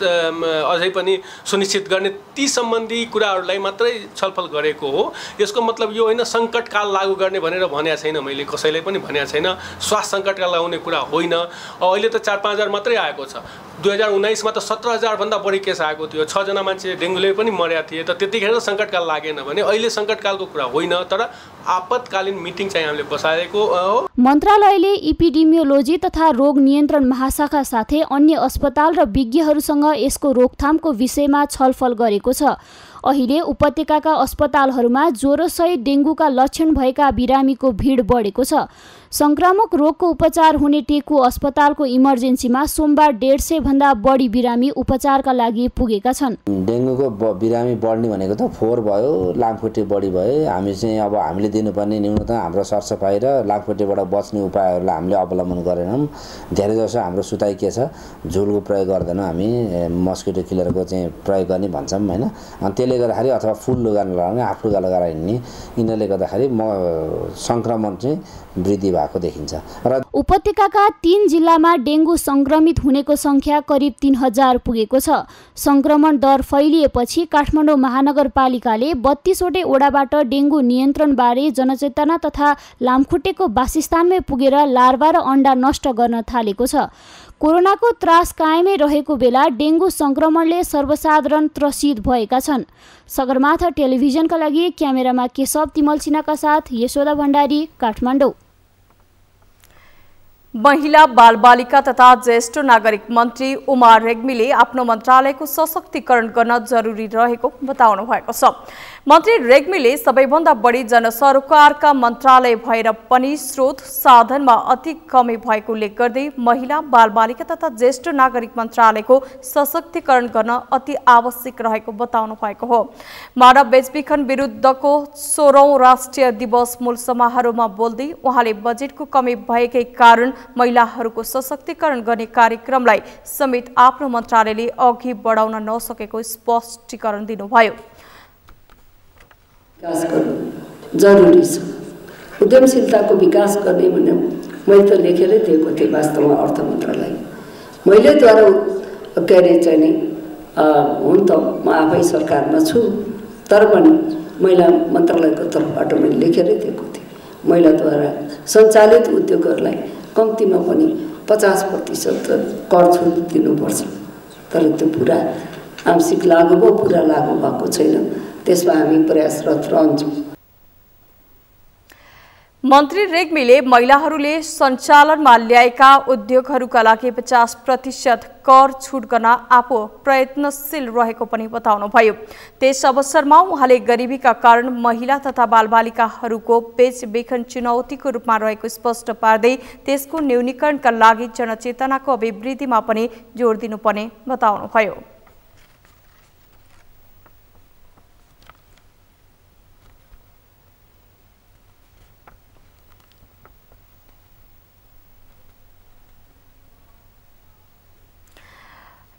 अझै पनि सुनिश्चित गर्ने, ती सम्बन्धी कुराहरूलाई मात्रै छलफल गरेको हो। यसको मतलब यो होइन सङ्कटकाल लागू गर्ने भनेर भनेको छैन, मैले कसैलाई पनि भनेको छैन। स्वास्थ्य सङ्कटकाल लगाउने कुरा होइन। अहिले त 4-5000 मात्रै आएको छ। 2019 मा त 17000 भन्दा बढी केस आएको थियो। 6 जना मान्छे डेंगूले पनि मर्या थिए। त त्यतिखेर सङ्कटकाल लागेन भने अहिले सङ्कटकालको कुरा होइन, तर आपतकालीन मिटिङ चाहिँ हामीले बसाएको हो। मन्त्रालयले इपिडेमियोलोजी तथा रोग नियन्त्रण महाशाखा साथै अन्य अस्पताल र विज्ञहरूसँग यसको रोकथामको विषयमा छलफल गरेको छ। अहिले उपत्यकाका अस्पतालहरूमा ज्वरोसहित डेंगूका लक्षण भएका बिरामीको भिड बढेको छ। संक्रामक रोगको उपचार हुने टेकु अस्पतालको इमर्जेन्सीमा सोमबार 150 भन्दा बढी बिरामी उपचारका लागि पुगेका छन्। डेंगूको बिरामी बढ्ने भनेको त फोहोर भयो, लामखुट्टे बढी भयो। हामी चाहिँ अब हामीले दिनुपर्ने न्यूनतम हाम्रो सरसफाइ र लामखुट्टेबाट बच्ने उपायहरूलाई हामीले अवलम्बन गरेनौँ। धेरै जसो हाम्रो सुताइ के छ, झुलको प्रयोग गर्दैनौँ, हामी मस्किटो किलरको चाहिँ प्रयोग गर्ने भन्छौँ होइन। अनि त्यसले गर्दाखेरि अथवा फुल लुगा लगाउने, हाफ लुगा लगाएर हिँड्ने, यिनीहरूले गर्दाखेरि सङ्क्रमण चाहिँ वृद्धि भएको देखिन्छ। र उपत्यकाका 3 जिल्लामा डेंगू संक्रमित हुनेको संख्या करिब 3000 पुगेको छ। संक्रमण दर फैलिएपछि काठमाडौँ महानगरपालिकाले 32वटै ओडाबाट डेंगू नियन्त्रणबारे जनचेतना तथा लामखुट्टेको वासस्थानमै पुगेर लार्वा र अण्डा नष्ट गर्न थालेको छ। कोरोनाको त्रास कायमै रहेको बेला डेंगू संक्रमणले सर्वसाधारण त्रसित भएका छन्। सगरमाथा टेलिभिजनका लागि क्यामेरामा केशव तिमल सिन्हाका साथ यशोदा भण्डारी, काठमाडौँ। महिला बालबालिका तथा ज्येष्ठ नागरिक मन्त्री उमा रेग्मीले आफ्नो मन्त्रालयको सशक्तिकरण गर्न जरुरी रहेको बताउनु भएको छ। मन्त्री रेग्मीले सबैभन्दा बढी जनसरोकारका मन्त्रालय भएर पनि स्रोत साधनमा अति कमी भएको उल्लेख गर्दै महिला बालबालिका तथा ज्येष्ठ नागरिक मन्त्रालयको सशक्तिकरण गर्न अति आवश्यक रहेको बताउनु भएको हो। मानव बेचबिखन विरुद्धको 16औं राष्ट्रिय दिवस मूल समारोहमा बोल्दै उहाँले बजेटको कमी भएकै कारण महिलाहरूको सशक्तिकरण गर्ने कार्यक्रमलाई समेत आफ्नो मन्त्रालयले अघि बढाउन नसकेको स्पष्टीकरण दिनुभयो। विकास गर्नु जरुरी छ। उद्यमशीलताको विकास गर्ने भने मैले त लेखेरै दिएको थिएँ वास्तवमा अर्थ मन्त्रालय। मैले द्वारा के अरे चाहिँ नि हुन त म आफै सरकारमा छु तर पनि महिला मन्त्रालयको तर्फबाट मैले लेखेरै दिएको थिएँ महिलाद्वारा सञ्चालित उद्योगहरूलाई कम्तीमा पनि 50% कर छुट दिनुपर्छ तर त्यो पुरा आंशिक लागू भयो पुरा लागू भएको छैन त्यसमा हामी प्रयासरत रहन्छौँ। मन्त्री रेग्मीले महिलाहरूले सञ्चालनमा ल्याएका उद्योगहरूका लागि 50% कर छुट गर्न आफू प्रयत्नशील रहेको पनि बताउनुभयो। त्यस अवसरमा उहाँले गरिबीका कारण महिला तथा बालबालिकाहरूको बेचबिखन चुनौतीको रूपमा रहेको स्पष्ट पार्दै त्यसको न्यूनीकरणका लागि जनचेतनाको अभिवृद्धिमा पनि जोड दिनुपर्ने बताउनुभयो।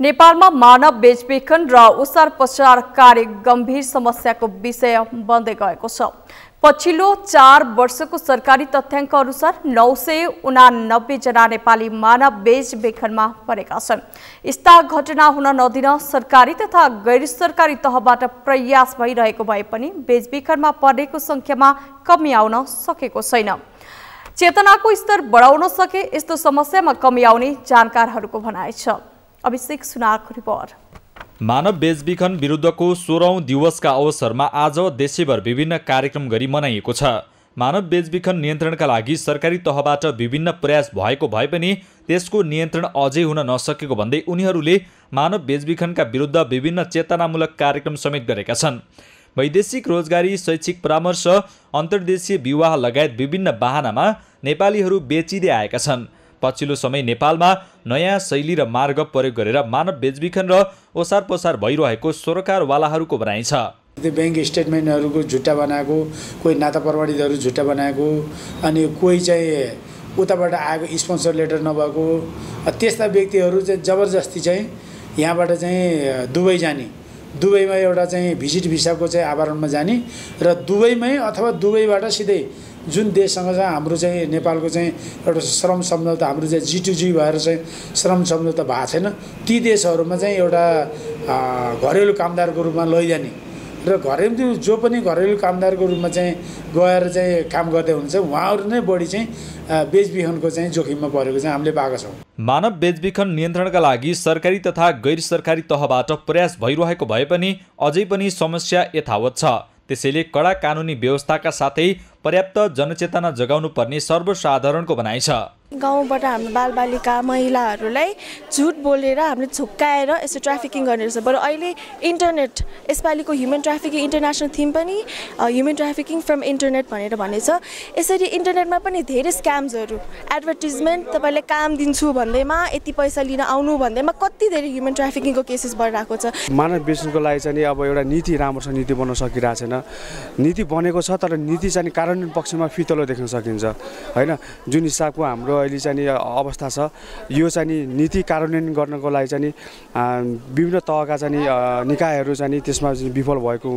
नेपालमा मानव बेचबिखन र उसार पसार कार्य गम्भीर समस्याको विषय बन्दै गएको छ। पछिल्लो 4 वर्षको सरकारी तथ्याङ्क अनुसार 989 जना नेपाली मानव बेचबिखनमा परेका छन्। यस्ता घटना हुन नदिन सरकारी तथा गैर सरकारी तहबाट प्रयास भइरहेको भए पनि बेचबिखनमा परेको संख्यामा कमी आउन सकेको छैन। चेतनाको स्तर बढाउन सके यस्तो समस्यामा कमी आउने जानकारहरूको भनाइ छ। अभिषेक सुनारको रिपोर्ट। मानव बेचबिखन विरुद्धको 16औं दिवसका अवसरमा आज देशैभर विभिन्न कार्यक्रम गरी मनाइएको छ। मानव बेचबिखन नियन्त्रणका लागि सरकारी तहबाट विभिन्न प्रयास भएको भए पनि त्यसको नियन्त्रण अझै हुन नसकेको भन्दै उनीहरूले मानव बेचबिखनका विरुद्ध विभिन्न चेतनामूलक कार्यक्रम समेत गरेका छन्। वैदेशिक रोजगारी, शैक्षिक परामर्श, अन्तर्देशीय विवाह लगायत विभिन्न बहानामा नेपालीहरू बेचिँदै आएका छन्। पछिल्लो समय नेपालमा नयाँ शैली र मार्ग प्रयोग गरेर मानव बेचबिखन र ओसार पसार भइरहेको सरोकारवालाहरूको भनाइ छ। बैंक स्टेटमेन्टहरूको झुट्टा बनाएको, कोही नाता प्रमाणितहरू झुट्टा बनाएको, अनि कोही चाहिँ उताबाट आएको स्पोन्सर लेटर नभएको, त्यस्ता व्यक्तिहरू चाहिँ जबरजस्ती चाहिँ यहाँबाट चाहिँ दुबई जाने, दुबईमा एउटा चाहिँ भिजिट भिसाको चाहिँ आवरणमा जाने र दुबईमै अथवा दुबईबाट सिधै जुन देशसँग चाहिँ हाम्रो चाहिँ नेपालको चाहिँ एउटा श्रम सम्झौता हाम्रो चाहिँ G2G भएर चाहिँ श्रम सम्झौता भएको छैन ती देशहरूमा चाहिँ एउटा घरेलु कामदारको रूपमा लैजाने र घरेलु जो पनि घरेलु कामदारको रूपमा चाहिँ गएर चाहिँ काम गर्दै हुनुहुन्छ उहाँहरू नै बढी चाहिँ बेचबिखनको चाहिँ जोखिममा परेको चाहिँ हामीले पाएका छौँ। मानव बेचबिखन नियन्त्रणका लागि सरकारी तथा गैर सरकारी तहबाट प्रयास भइरहेको भए पनि अझै पनि समस्या यथावत छ। त्यसैले कडा कानुनी व्यवस्थाका साथै पर्याप्त जनचेतना जगाउनु पर्ने सर्वसाधारणको भनाइ छ। गाउँबाट हाम्रो बालबालिका महिलाहरूलाई झुट बोलेर हामीले झुक्काएर यसो ट्राफिकिङ गर्ने रहेछ। बरु अहिले इन्टरनेट यसपालिको ह्युमन ट्राफिकिङ इन्टरनेसनल थिम पनि ह्युमन ट्राफिकिङ फ्रम इन्टरनेट भनेर भनेछ। यसरी इन्टरनेटमा पनि धेरै स्क्याम्सहरू एडभर्टिजमेन्ट तपाईँले काम दिन्छु भन्दैमा यति पैसा लिन आउनु भन्दैमा कति धेरै ह्युमन ट्राफिकिङको केसेस बढिरहेको छ। मानव बेच्नुको लागि चाहिँ अब एउटा नीति राम्रोसँग नीति बन्न सकिरहेको छैन। नीति बनेको छ तर नीति चाहिँ कानुन पक्षमा फितलो देख्न सकिन्छ हैन। जुन हिसाबको हाम्रो अहिले चाहिँ अवस्था छ यो चाहिँ नीति कार्यान्वयन गर्नको लागि चाहिँ विभिन्न तहका चाहिँ निकायहरू चाहिँ त्यसमा विफल भएको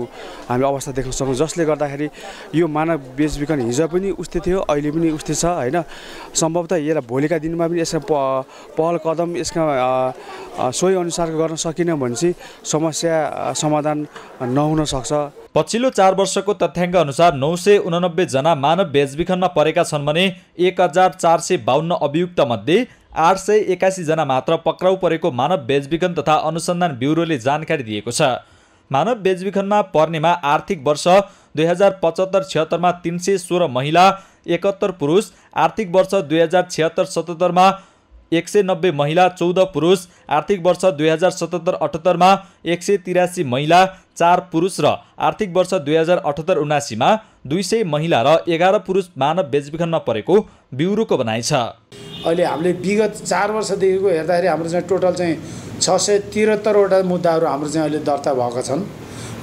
हामी अवस्था देख्न सक्छौँ। जसले गर्दाखेरि यो मानव बेचबिखन हिजो पनि उस्तै थियो अहिले पनि उस्तै छ हैन। सम्भवतः यसलाई भोलिका दिनमा पनि यसका पहल कदम यसका सोही अनुसार गर्न सकिन भने चाहिँ समस्या समाधान नहुन सक्छ। पछिल्लो 4 वर्षको तथ्याङ्क अनुसार 989 जना मानव बेचबिखनमा परेका छन् भने 1452 अभियुक्त मध्ये 881 जना मात्र पक्राउ परेको मानव बेचबिखन तथा अनुसन्धान ब्युरोले जानकारी दिएको छ। मानव बेचबिखनमा पर्नेमा आर्थिक वर्ष 2075-76 मा 316 महिला 71 पुरुष, आर्थिक वर्ष 2076-77 मा 190 महिला 14 पुरुष, आर्थिक वर्ष 2077-78 मा 183 महिला 4 पुरुष र आर्थिक वर्ष 2078-79 मा 200 महिला र 11 पुरुष मानव बेचबिखनमा परेको ब्युरोको भनाइ छ। अहिले हामीले विगत 4 वर्षदेखिको हेर्दाखेरि हाम्रो चाहिँ टोटल चाहिँ 673 वटा मुद्दाहरू हाम्रो चाहिँ अहिले दर्ता भएका छन्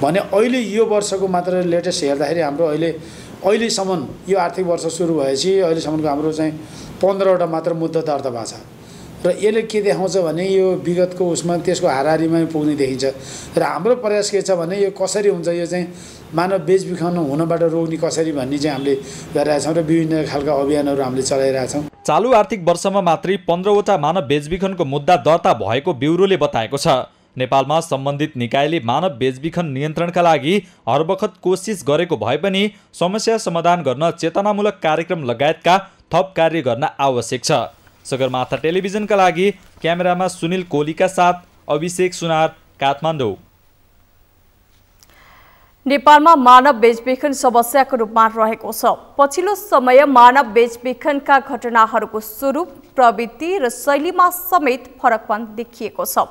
भने अहिले यो वर्षको मात्र लेटेस्ट हेर्दाखेरि हाम्रो अहिलेसम्म यो आर्थिक वर्ष सुरु भएपछि अहिलेसम्मको हाम्रो चाहिँ 15 वटा मात्र मुद्दा दर्ता भएको छ र यसले के देखाउँछ भने यो विगतको उसमा त्यसको हाराहारीमा पुग्ने देखिन्छ। र हाम्रो प्रयास के छ भने यो कसरी हुन्छ यो चाहिँ मानव बेचबिखन हुनबाट रोक्ने कसरी भन्ने चाहिँ हामीले गरिरहेका छौँ र विभिन्न खालका अभियानहरू हामीले चलाइरहेका छौँ। चालु आर्थिक वर्षमा मात्रै 15वटा मानव बेचबिखनको मुद्दा दर्ता भएको ब्युरोले बताएको छ। नेपालमा सम्बन्धित निकायले मानव बेचबिखन नियन्त्रणका लागि हरबखत कोसिस गरेको भए पनि समस्या समाधान गर्न चेतनामूलक कार्यक्रम लगायतका थप कार्य गर्न आवश्यक छ। सगरमाथा टेलिभिजनका लागि क्यामेरामा सुनिल कोलीका साथ अभिषेक सुनार, काठमाडौँ। नेपालमा मानव बेचबिखन समस्याको रूपमा रहेको छ। पछिल्लो समय मानव बेचबिखनका घटनाहरूको स्वरूप, प्रवृत्ति र शैलीमा समेत फरकपन देखिएको छ।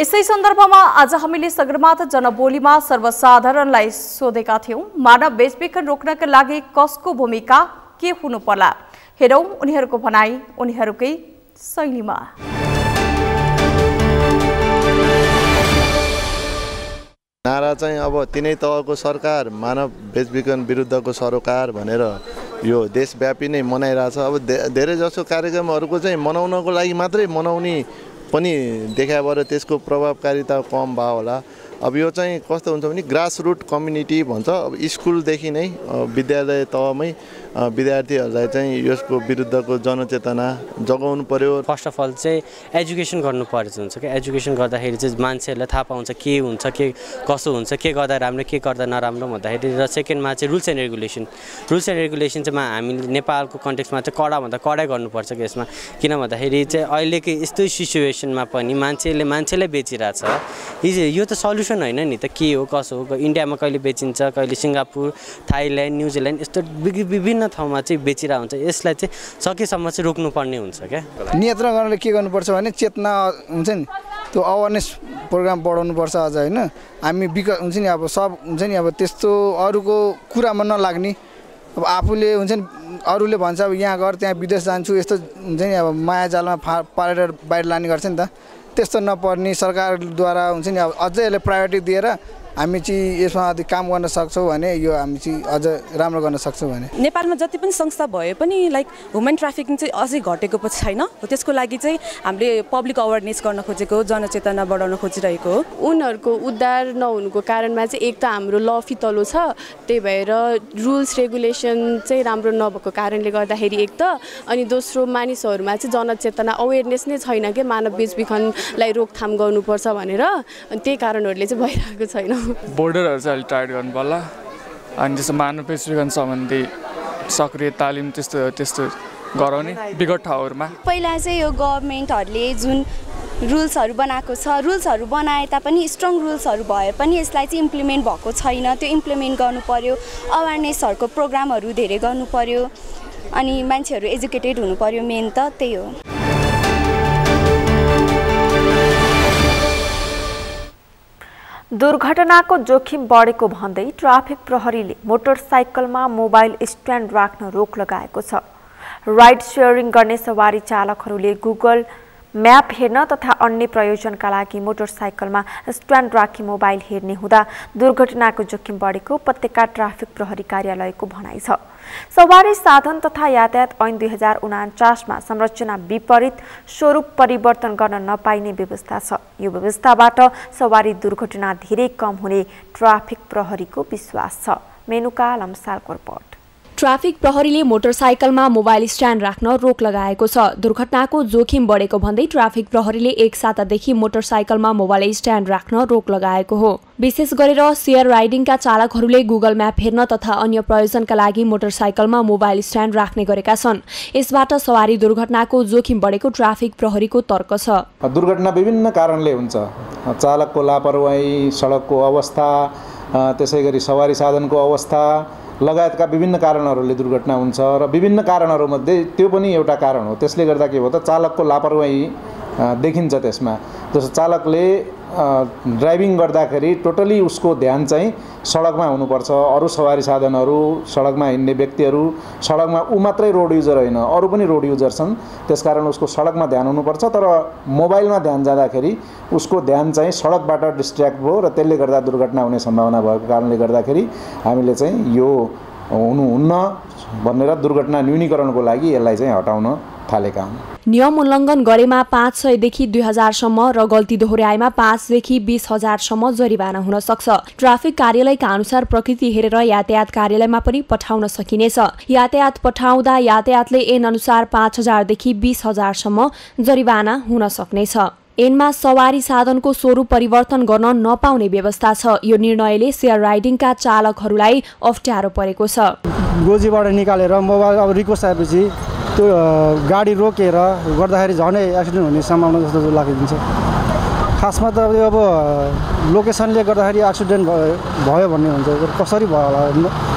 यसै सन्दर्भमा आज हामीले सगरमाथा जनबोलीमा सर्वसाधारणलाई सोधेका थियौं, मानव बेचबिखन रोक्नका लागि कसको भूमिका के हुनु पर्ला? हेरौं उनीहरूको भनाई उनीहरूकै शैलीमा। नारा चाहिँ अब तिनै तहको सरकार, मानव बेचबिखन विरुद्धको सरोकार भनेर यो देशव्यापी नै मनाइरहेछ। अब धेरै जसो कार्यक्रमहरूको चाहिँ मनाउनको लागि मात्रै मनाउने पनि देखा भएर त्यसको प्रभावकारिता कम भयो होला। अब यो चाहिँ कस्तो हुन्छ भने ग्रासरुट कम्युनिटी भन्छ। अब स्कुलदेखि नै विद्यालय तहमै विद्यार्थीहरूलाई चाहिँ यसको विरुद्धको जनचेतना जगाउनु पर्यो। फर्स्ट अफ अल चाहिँ एजुकेसन गर्नु पर्छ हुन्छ कि एजुकेसन गर्दाखेरि चाहिँ मान्छेहरूलाई थाहा पाउँछ के हुन्छ, के कसो हुन्छ, के गर्दा राम्रो के गर्दा नराम्रो भन्दाखेरि। र सेकेन्डमा चाहिँ रुल्स एन्ड रेगुलेसन चाहिँ हामीले नेपालको कन्टेक्स्टमा चाहिँ कडाभन्दा कडै गर्नुपर्छ कि यसमा। किन भन्दाखेरि चाहिँ अहिलेको यस्तो सिचुएसनमा पनि मान्छेलाई बेचिरहेछ। यो त सल्युसन होइन नि त, के हो कसो हो। इन्डियामा कहिले बेचिन्छ, कहिले सिङ्गापुर, थाइल्यान्ड, न्युजिल्यान्ड यस्तो विभिन्न ठाउँमा चाहिँ बेचिरहेको हुन्छ। यसलाई चाहिँ सकेसम्म चाहिँ रोक्नुपर्ने हुन्छ क्या। नियन्त्रण गर्नले के गर्नुपर्छ भने चेतना हुन्छ नि, त्यो अवेरनेस प्रोग्राम बढाउनुपर्छ अझ होइन। हामी हुन्छ नि अब सब हुन्छ नि अब त्यस्तो अरूको कुरामा नलाग्ने। अब आफूले हुन्छ नि अरूले भन्छ अब यहाँ गर त्यहाँ विदेश जान्छु यस्तो हुन्छ नि अब माया जालमा पारेर बाहिर लाने गर्छ नि त, त्यस्तो नपर्ने सरकारद्वारा हुन्छ नि अब अझै यसले प्रायोरिटी दिएर हामी चाहिँ यसमा अधिक काम गर्न सक्छौँ भने यो हामी चाहिँ अझ राम्रो गर्न सक्छौँ भने। नेपालमा जति पनि संस्था भए पनि लाइक ह्युमन ट्राफिकिङ चाहिँ अझै घटेको पनि छैन। त्यसको लागि चाहिँ हामीले पब्लिक अवेरनेस गर्न खोजेको, जनचेतना बढाउन खोजिरहेको हो। उनीहरूको उद्धार नहुनुको कारणमा चाहिँ एक त हाम्रो ल फितलो छ, त्यही भएर रुल्स रेगुलेसन चाहिँ राम्रो नभएको कारणले गर्दाखेरि एक त, अनि दोस्रो मानिसहरूमा चाहिँ जनचेतना अवेरनेस नै छैन कि मानव बेचबिखनलाई रोकथाम गर्नुपर्छ भनेर। अनि त्यही कारणहरूले चाहिँ भइरहेको छैन। बोर्डरहरू चाहिँ अलिक टाइट गर्नु पर्ला। अनि त्यस्तो मानव बेचबिखन सम्बन्धी सक्रिय तालिम त्यस्तो गराउने विगत ठाउँहरूमा। पहिला चाहिँ यो गभर्मेन्टहरूले जुन रुल्सहरू बनाएको छ, रुल्सहरू बनाए तापनि स्ट्रङ रुल्सहरू भए पनि यसलाई चाहिँ इम्प्लिमेन्ट भएको छैन। त्यो इम्प्लिमेन्ट गर्नु पर्यो, अवेरनेसहरूको प्रोग्रामहरू धेरै गर्नु पर्यो, अनि मान्छेहरू एजुकेटेड हुनु पर्यो। मेन त त्यही हो। दुर्घटनाको जोखिम बढेको भन्दै ट्राफिक प्रहरीले मोटरसाइकलमा मोबाइल स्ट्यान्ड राख्न रोक लगाएको छ। राइड सेयरिङ गर्ने सवारी चालकहरूले गुगल म्याप हेर्न तथा अन्य प्रयोजनका लागि मोटरसाइकलमा स्ट्यान्ड राखी मोबाइल हेर्ने हुँदा दुर्घटनाको जोखिम बढेको उपत्यका ट्राफिक प्रहरी कार्यालयको भनाइ छ। सवारी साधन तथा यातायात ऐन 2049मा संरचना विपरीत स्वरूप परिवर्तन गर्न नपाइने व्यवस्था छ। यो व्यवस्थाबाट सवारी दुर्घटना धेरै कम हुने ट्राफिक प्रहरीको विश्वास छ। मेनुका लम्सालको रिपोर्ट। ट्राफिक प्रहरीले मोटरसाइकलमा मोबाइल स्ट्यान्ड राख्न रोक लगाएको छ। दुर्घटनाको जोखिम बढेको भन्दै ट्राफिक प्रहरीले एक सातादेखि मोटरसाइकलमा मोबाइल स्ट्यान्ड राख्न रोक लगाएको हो। विशेष गरेर शेयर राइडिङका चालकहरूले गुगल म्याप हेर्न तथा अन्य प्रयोजनका लागि मोटरसाइकलमा मोबाइल स्ट्यान्ड राख्ने गरेका छन्। यसबाट सवारी दुर्घटनाको जोखिम बढेको ट्राफिक प्रहरीको तर्क छ। दुर्घटना विभिन्न कारणले हुन्छ। चालकको लापरवाही, सडकको अवस्था, त्यसैगरी सवारी साधनको अवस्था लगायतका विभिन्न कारणहरूले दुर्घटना हुन्छ र विभिन्न कारणहरूमध्ये त्यो पनि एउटा कारण हो। त्यसले गर्दा के हो त चालकको लापरवाही देखिन्छ त्यसमा। जस्तो चालकले ड्राइभिङ गर्दाखेरि टोटली उसको ध्यान चाहिँ सडकमा हुनुपर्छ। अरू सवारी साधनहरू, सडकमा हिँड्ने व्यक्तिहरू, सडकमा ऊ मात्रै रोड युजर होइन अरू पनि रोड युजर छन्, त्यसकारण उसको सडकमा ध्यान हुनुपर्छ। तर मोबाइलमा ध्यान जाँदाखेरि उसको ध्यान चाहिँ सडकबाट डिस्ट्र्याक्ट भयो र त्यसले गर्दा दुर्घटना हुने सम्भावना भएको कारणले गर्दाखेरि हामीले चाहिँ यो हुनुहुन्न भनेर दुर्घटना न्यूनीकरणको लागि यसलाई चाहिँ हटाउन थालेका हुन्। नियम उल्लङ्घन गरेमा 500 देखि 2000 सम्म र गल्ती दोहोर्याएमा 5 देखि 20,000 सम्म जरिवाना हुन सक्छ। ट्राफिक कार्यालयका अनुसार प्रकृति हेरेर यातायात कार्यालयमा पनि पठाउन सकिनेछ। यातायात पठाउँदा यातायातले ऐन अनुसार 5000 देखि 20,000 सम्म जरिवाना हुन सक्नेछ। ऐनमा सवारी साधनको स्वरूप परिवर्तन गर्न नपाउने व्यवस्था छ। यो निर्णयले शेयर राइडिङका चालकहरूलाई अप्ठ्यारो परेको छ। गोजीबाट निकालेर मोबाइल अब रिक्वेस्ट आएपछि त्यो गाडी रोकेर गर्दाखेरि झनै एक्सिडेन्ट हुने सम्भावना जस्तो लागिदिन्छ। खासमा त अब लोकेसनले गर्दाखेरि एक्सिडेन्ट भयो भन्ने हुन्छ। कसरी भयो होला?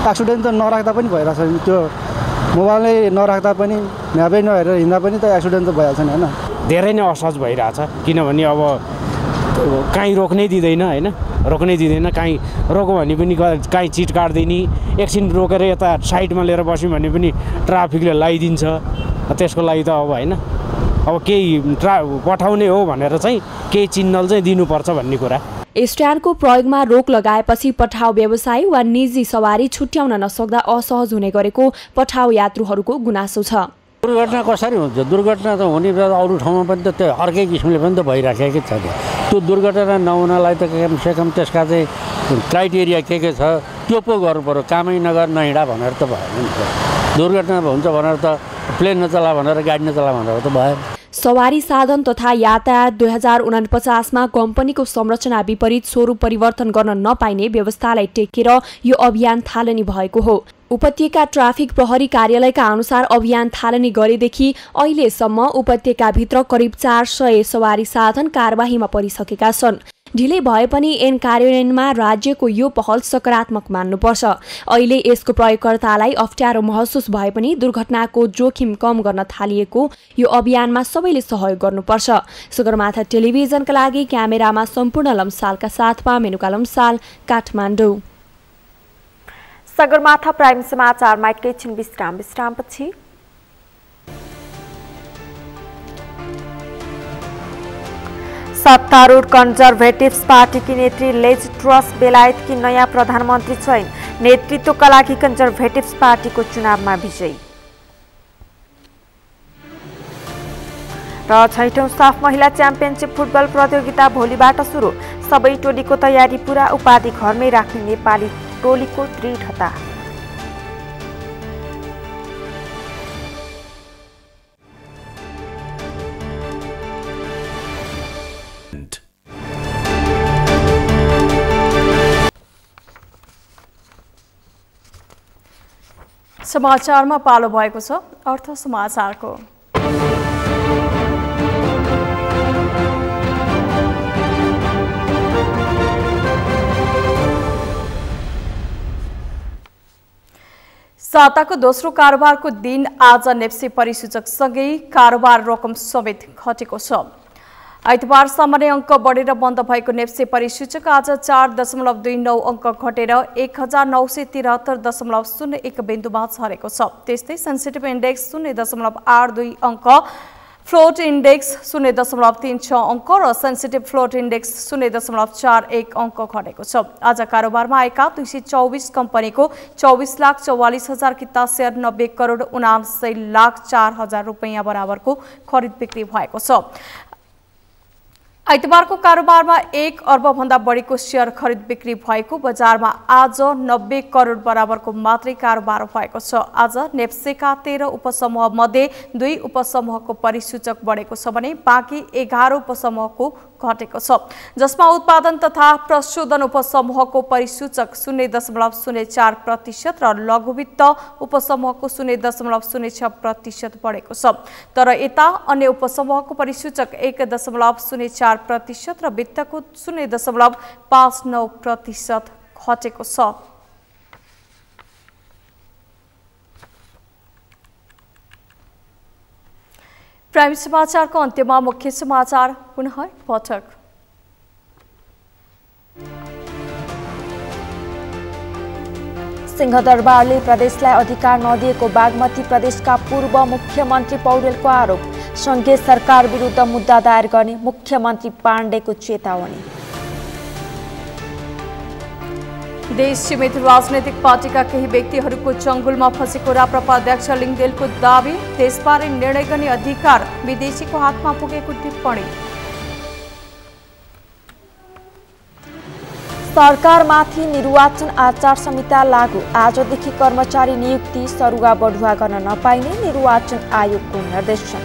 एक्सिडेन्ट त नराख्दा पनि भइरहेछ नि। त्यो मोबाइलै नराख्दा पनि म्यापै नहेरेर हिँड्दा पनि त एक्सिडेन्ट त भइहाल्छ नि होइन। धेरै नै असहज भइरहेछ किनभने अब काहीँ रोक्नै दिँदैन होइन, रोक्नै दिँदैन। काहीँ रोक्यो भने पनि काहीँ चिट काट्दैन। एकछिन रोकेर यता साइडमा लिएर बस्यौँ भने पनि ट्राफिकले लगाइदिन्छ। त्यसको लागि त अब होइन, अब केही पठाउने हो भनेर चाहिँ केही चिन्हल चाहिँ दिनुपर्छ भन्ने कुरा। स्ट्यान्डको प्रयोगमा रोक लगाएपछि पठाउ व्यवसायी वा निजी सवारी छुट्याउन नसक्दा असहज हुने गरेको पठाउ यात्रुहरूको गुनासो छ। दुर्घटना कसरी हुन्छ? दुर्घटना त हुने अरू ठाउँमा पनि त त्यो अर्कै किसिमले पनि त भइराखेकै छ। त्यो दुर्घटना नहुनलाई त कमसेकम त्यसका चाहिँ क्राइटेरिया के छ त्यो पो गर्नु पर्यो। कामै नगर नहिँडा भनेर त भएन नि त। दुर्घटना हुन्छ भनेर त प्लेन नचला भनेर गाडी नचला भनेर त भएन। सवारी साधन तथा यातायात 2049मा कम्पनीको संरचना विपरीत स्वरूप परिवर्तन गर्न नपाइने व्यवस्थालाई टेकेर यो अभियान थालनी भएको हो। उपत्यका ट्राफिक प्रहरी कार्यालयका अनुसार अभियान थालनी गरेदेखि अहिलेसम्म उपत्यकाभित्र करिब 400 सवारी साधन कारबाहीमा परिसकेका छन्। ढिलै भए पनि ऐन कार्यान्वयनमा राज्यको यो पहल सकारात्मक मान्नुपर्छ। अहिले यसको प्रयोगकर्तालाई अप्ठ्यारो महसुस भए पनि दुर्घटनाको जोखिम कम गर्न थालिएको यो अभियानमा सबैले सहयोग गर्नुपर्छ। सगरमाथा टेलिभिजनका लागि क्यामेरामा सम्पूर्ण लम्सालका साथमा मेनुका लम्साल, काठमाडौँ। सगरमाथा प्राइम समाचारमा एकैछिन विश्रामपछि सत्तारूढ़ कंजर्भेटिव्स पार्टी की नेत्री लिज ट्रस बेलायत की नयाँ प्रधानमंत्री चयन। नेतृत्व का लागि कंजर्भेटिव्स पार्टी को चुनाव में विजयी। र 6औं साफ महिला च्याम्पियनशिप फुटबल प्रतियोगिता भोलिबाट सुरु। सबै टोलीको तयारी पूरा। उपाधि घरमै राख्ने नेपाली टोलीको दृढता। समाचारमा पालो भएको छ अर्थ समाचारको। साताको दोस्रो कारोबारको दिन आज नेप्से परिसूचकसँगै कारोबार रकम समेत घटेको छ। आइतबार सामान्य अङ्क बढेर बन्द भएको नेप्से परिसूचक आज 4.29 अङ्क घटेर 1973.01 बिन्दुमा झरेको छ। त्यस्तै सेन्सिटिभ इन्डेक्स 0.82 अङ्क, फ्लोट इन्डेक्स 0.36 अङ्क र सेन्सिटिभ फ्लोट इन्डेक्स 0.41 अङ्क घटेको छ। आज कारोबारमा आएका 224 कम्पनीको 24,44,000 किता सेयर 90,79,04,000 रुपैयाँ बराबरको खरिद बिक्री भएको छ। आइतबारको कारोबारमा 1 अर्ब भन्दा बढीको शेयर खरिद बिक्री भएको बजारमा आज 90 करोड बराबरको मात्रै कारोबार भएको छ। आज नेप्सेका 13 उपसमूह मध्ये 2 उपसमूहको परिसूचक बढेको छ भने बाँकी 11 उपसमूहको घटेको छ, जसमा उत्पादन तथा प्रशोधन उपसमूहको परिसूचक 0.04% र लघुवित्त उपसमूहको 0.06% बढेको छ। तर यता अन्य उपसमूहको परिसूचक 1.04% र वित्तको 0.59% घटेको छ। प्राइम समाचारको अन्त्यमा मुख्य समाचार पुनः पटक। सिंहदरबारले प्रदेशलाई अधिकार नदिएको बागमती प्रदेशका पूर्व मुख्यमन्त्री पौडेलको आरोप। संघीय सरकार विरुद्ध मुद्दा दायर गर्ने मुख्यमन्त्री पाण्डेको चेतावनी। देश छिमेकी राजनैतिक पार्टीका केही व्यक्तिहरूको चङ्गुलमा फँसेको राप्रपा अध्यक्ष लिङदेलको दावी, देशबारे निर्णय गर्ने अधिकार विदेशीको हातमा पुगेको टिप्पणी। सरकारमाथि निर्वाचन आचार संहिता लागू, आजदेखि कर्मचारी नियुक्ति सरुवा बढुवा गर्न नपाइने निर्वाचन आयोगको निर्देशन।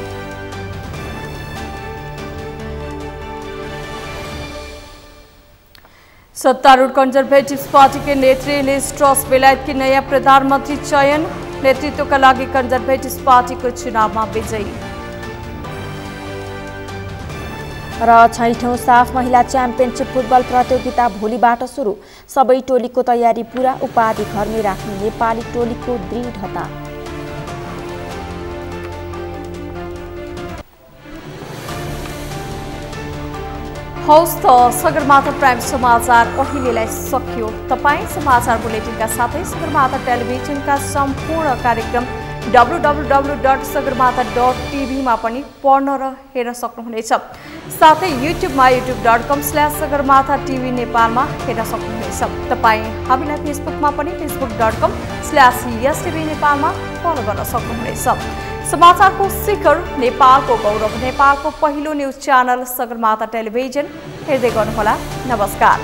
सत्तारूढ़ कंजर्वेटिव पार्टी के नेत्री लिज ट्रस बेलायत की नया प्रधानमंत्री चयन, नेतृत्व का लागि कंजर्वेटिव पार्टी को चुनाव में विजयी। र 6औं साफ महिला च्याम्पियनशिप फुटबल प्रतियोगिता भोलिबाट सुरु, सबै टोलीको तयारी पूरा, उपाधि घरमै राख्ने नेपाली टोलीको दृढता। हौस् त सगरमाथा प्राइम समाचार अहिलेलाई सकियो। तपाईँ समाचार बुलेटिनका साथै सगरमाथा टेलिभिजनका सम्पूर्ण कार्यक्रम www.sagarmatha.tv मा पनि पढ्न र हेर्न सक्नुहुनेछ। साथै युट्युबमा youtube.com/sagarmatha.tv नेपालमा हेर्न सक्नुहुनेछ। तपाईँ हामीलाई फेसबुकमा पनि facebook.com/yestv नेपालमा फलो गर्न सक्नुहुनेछ। समाचारको शिखर, नेपालको गौरव, नेपालको पहिलो न्युज च्यानल सगरमाथा टेलिभिजन हेर्दै गर्नुहोला। नमस्कार।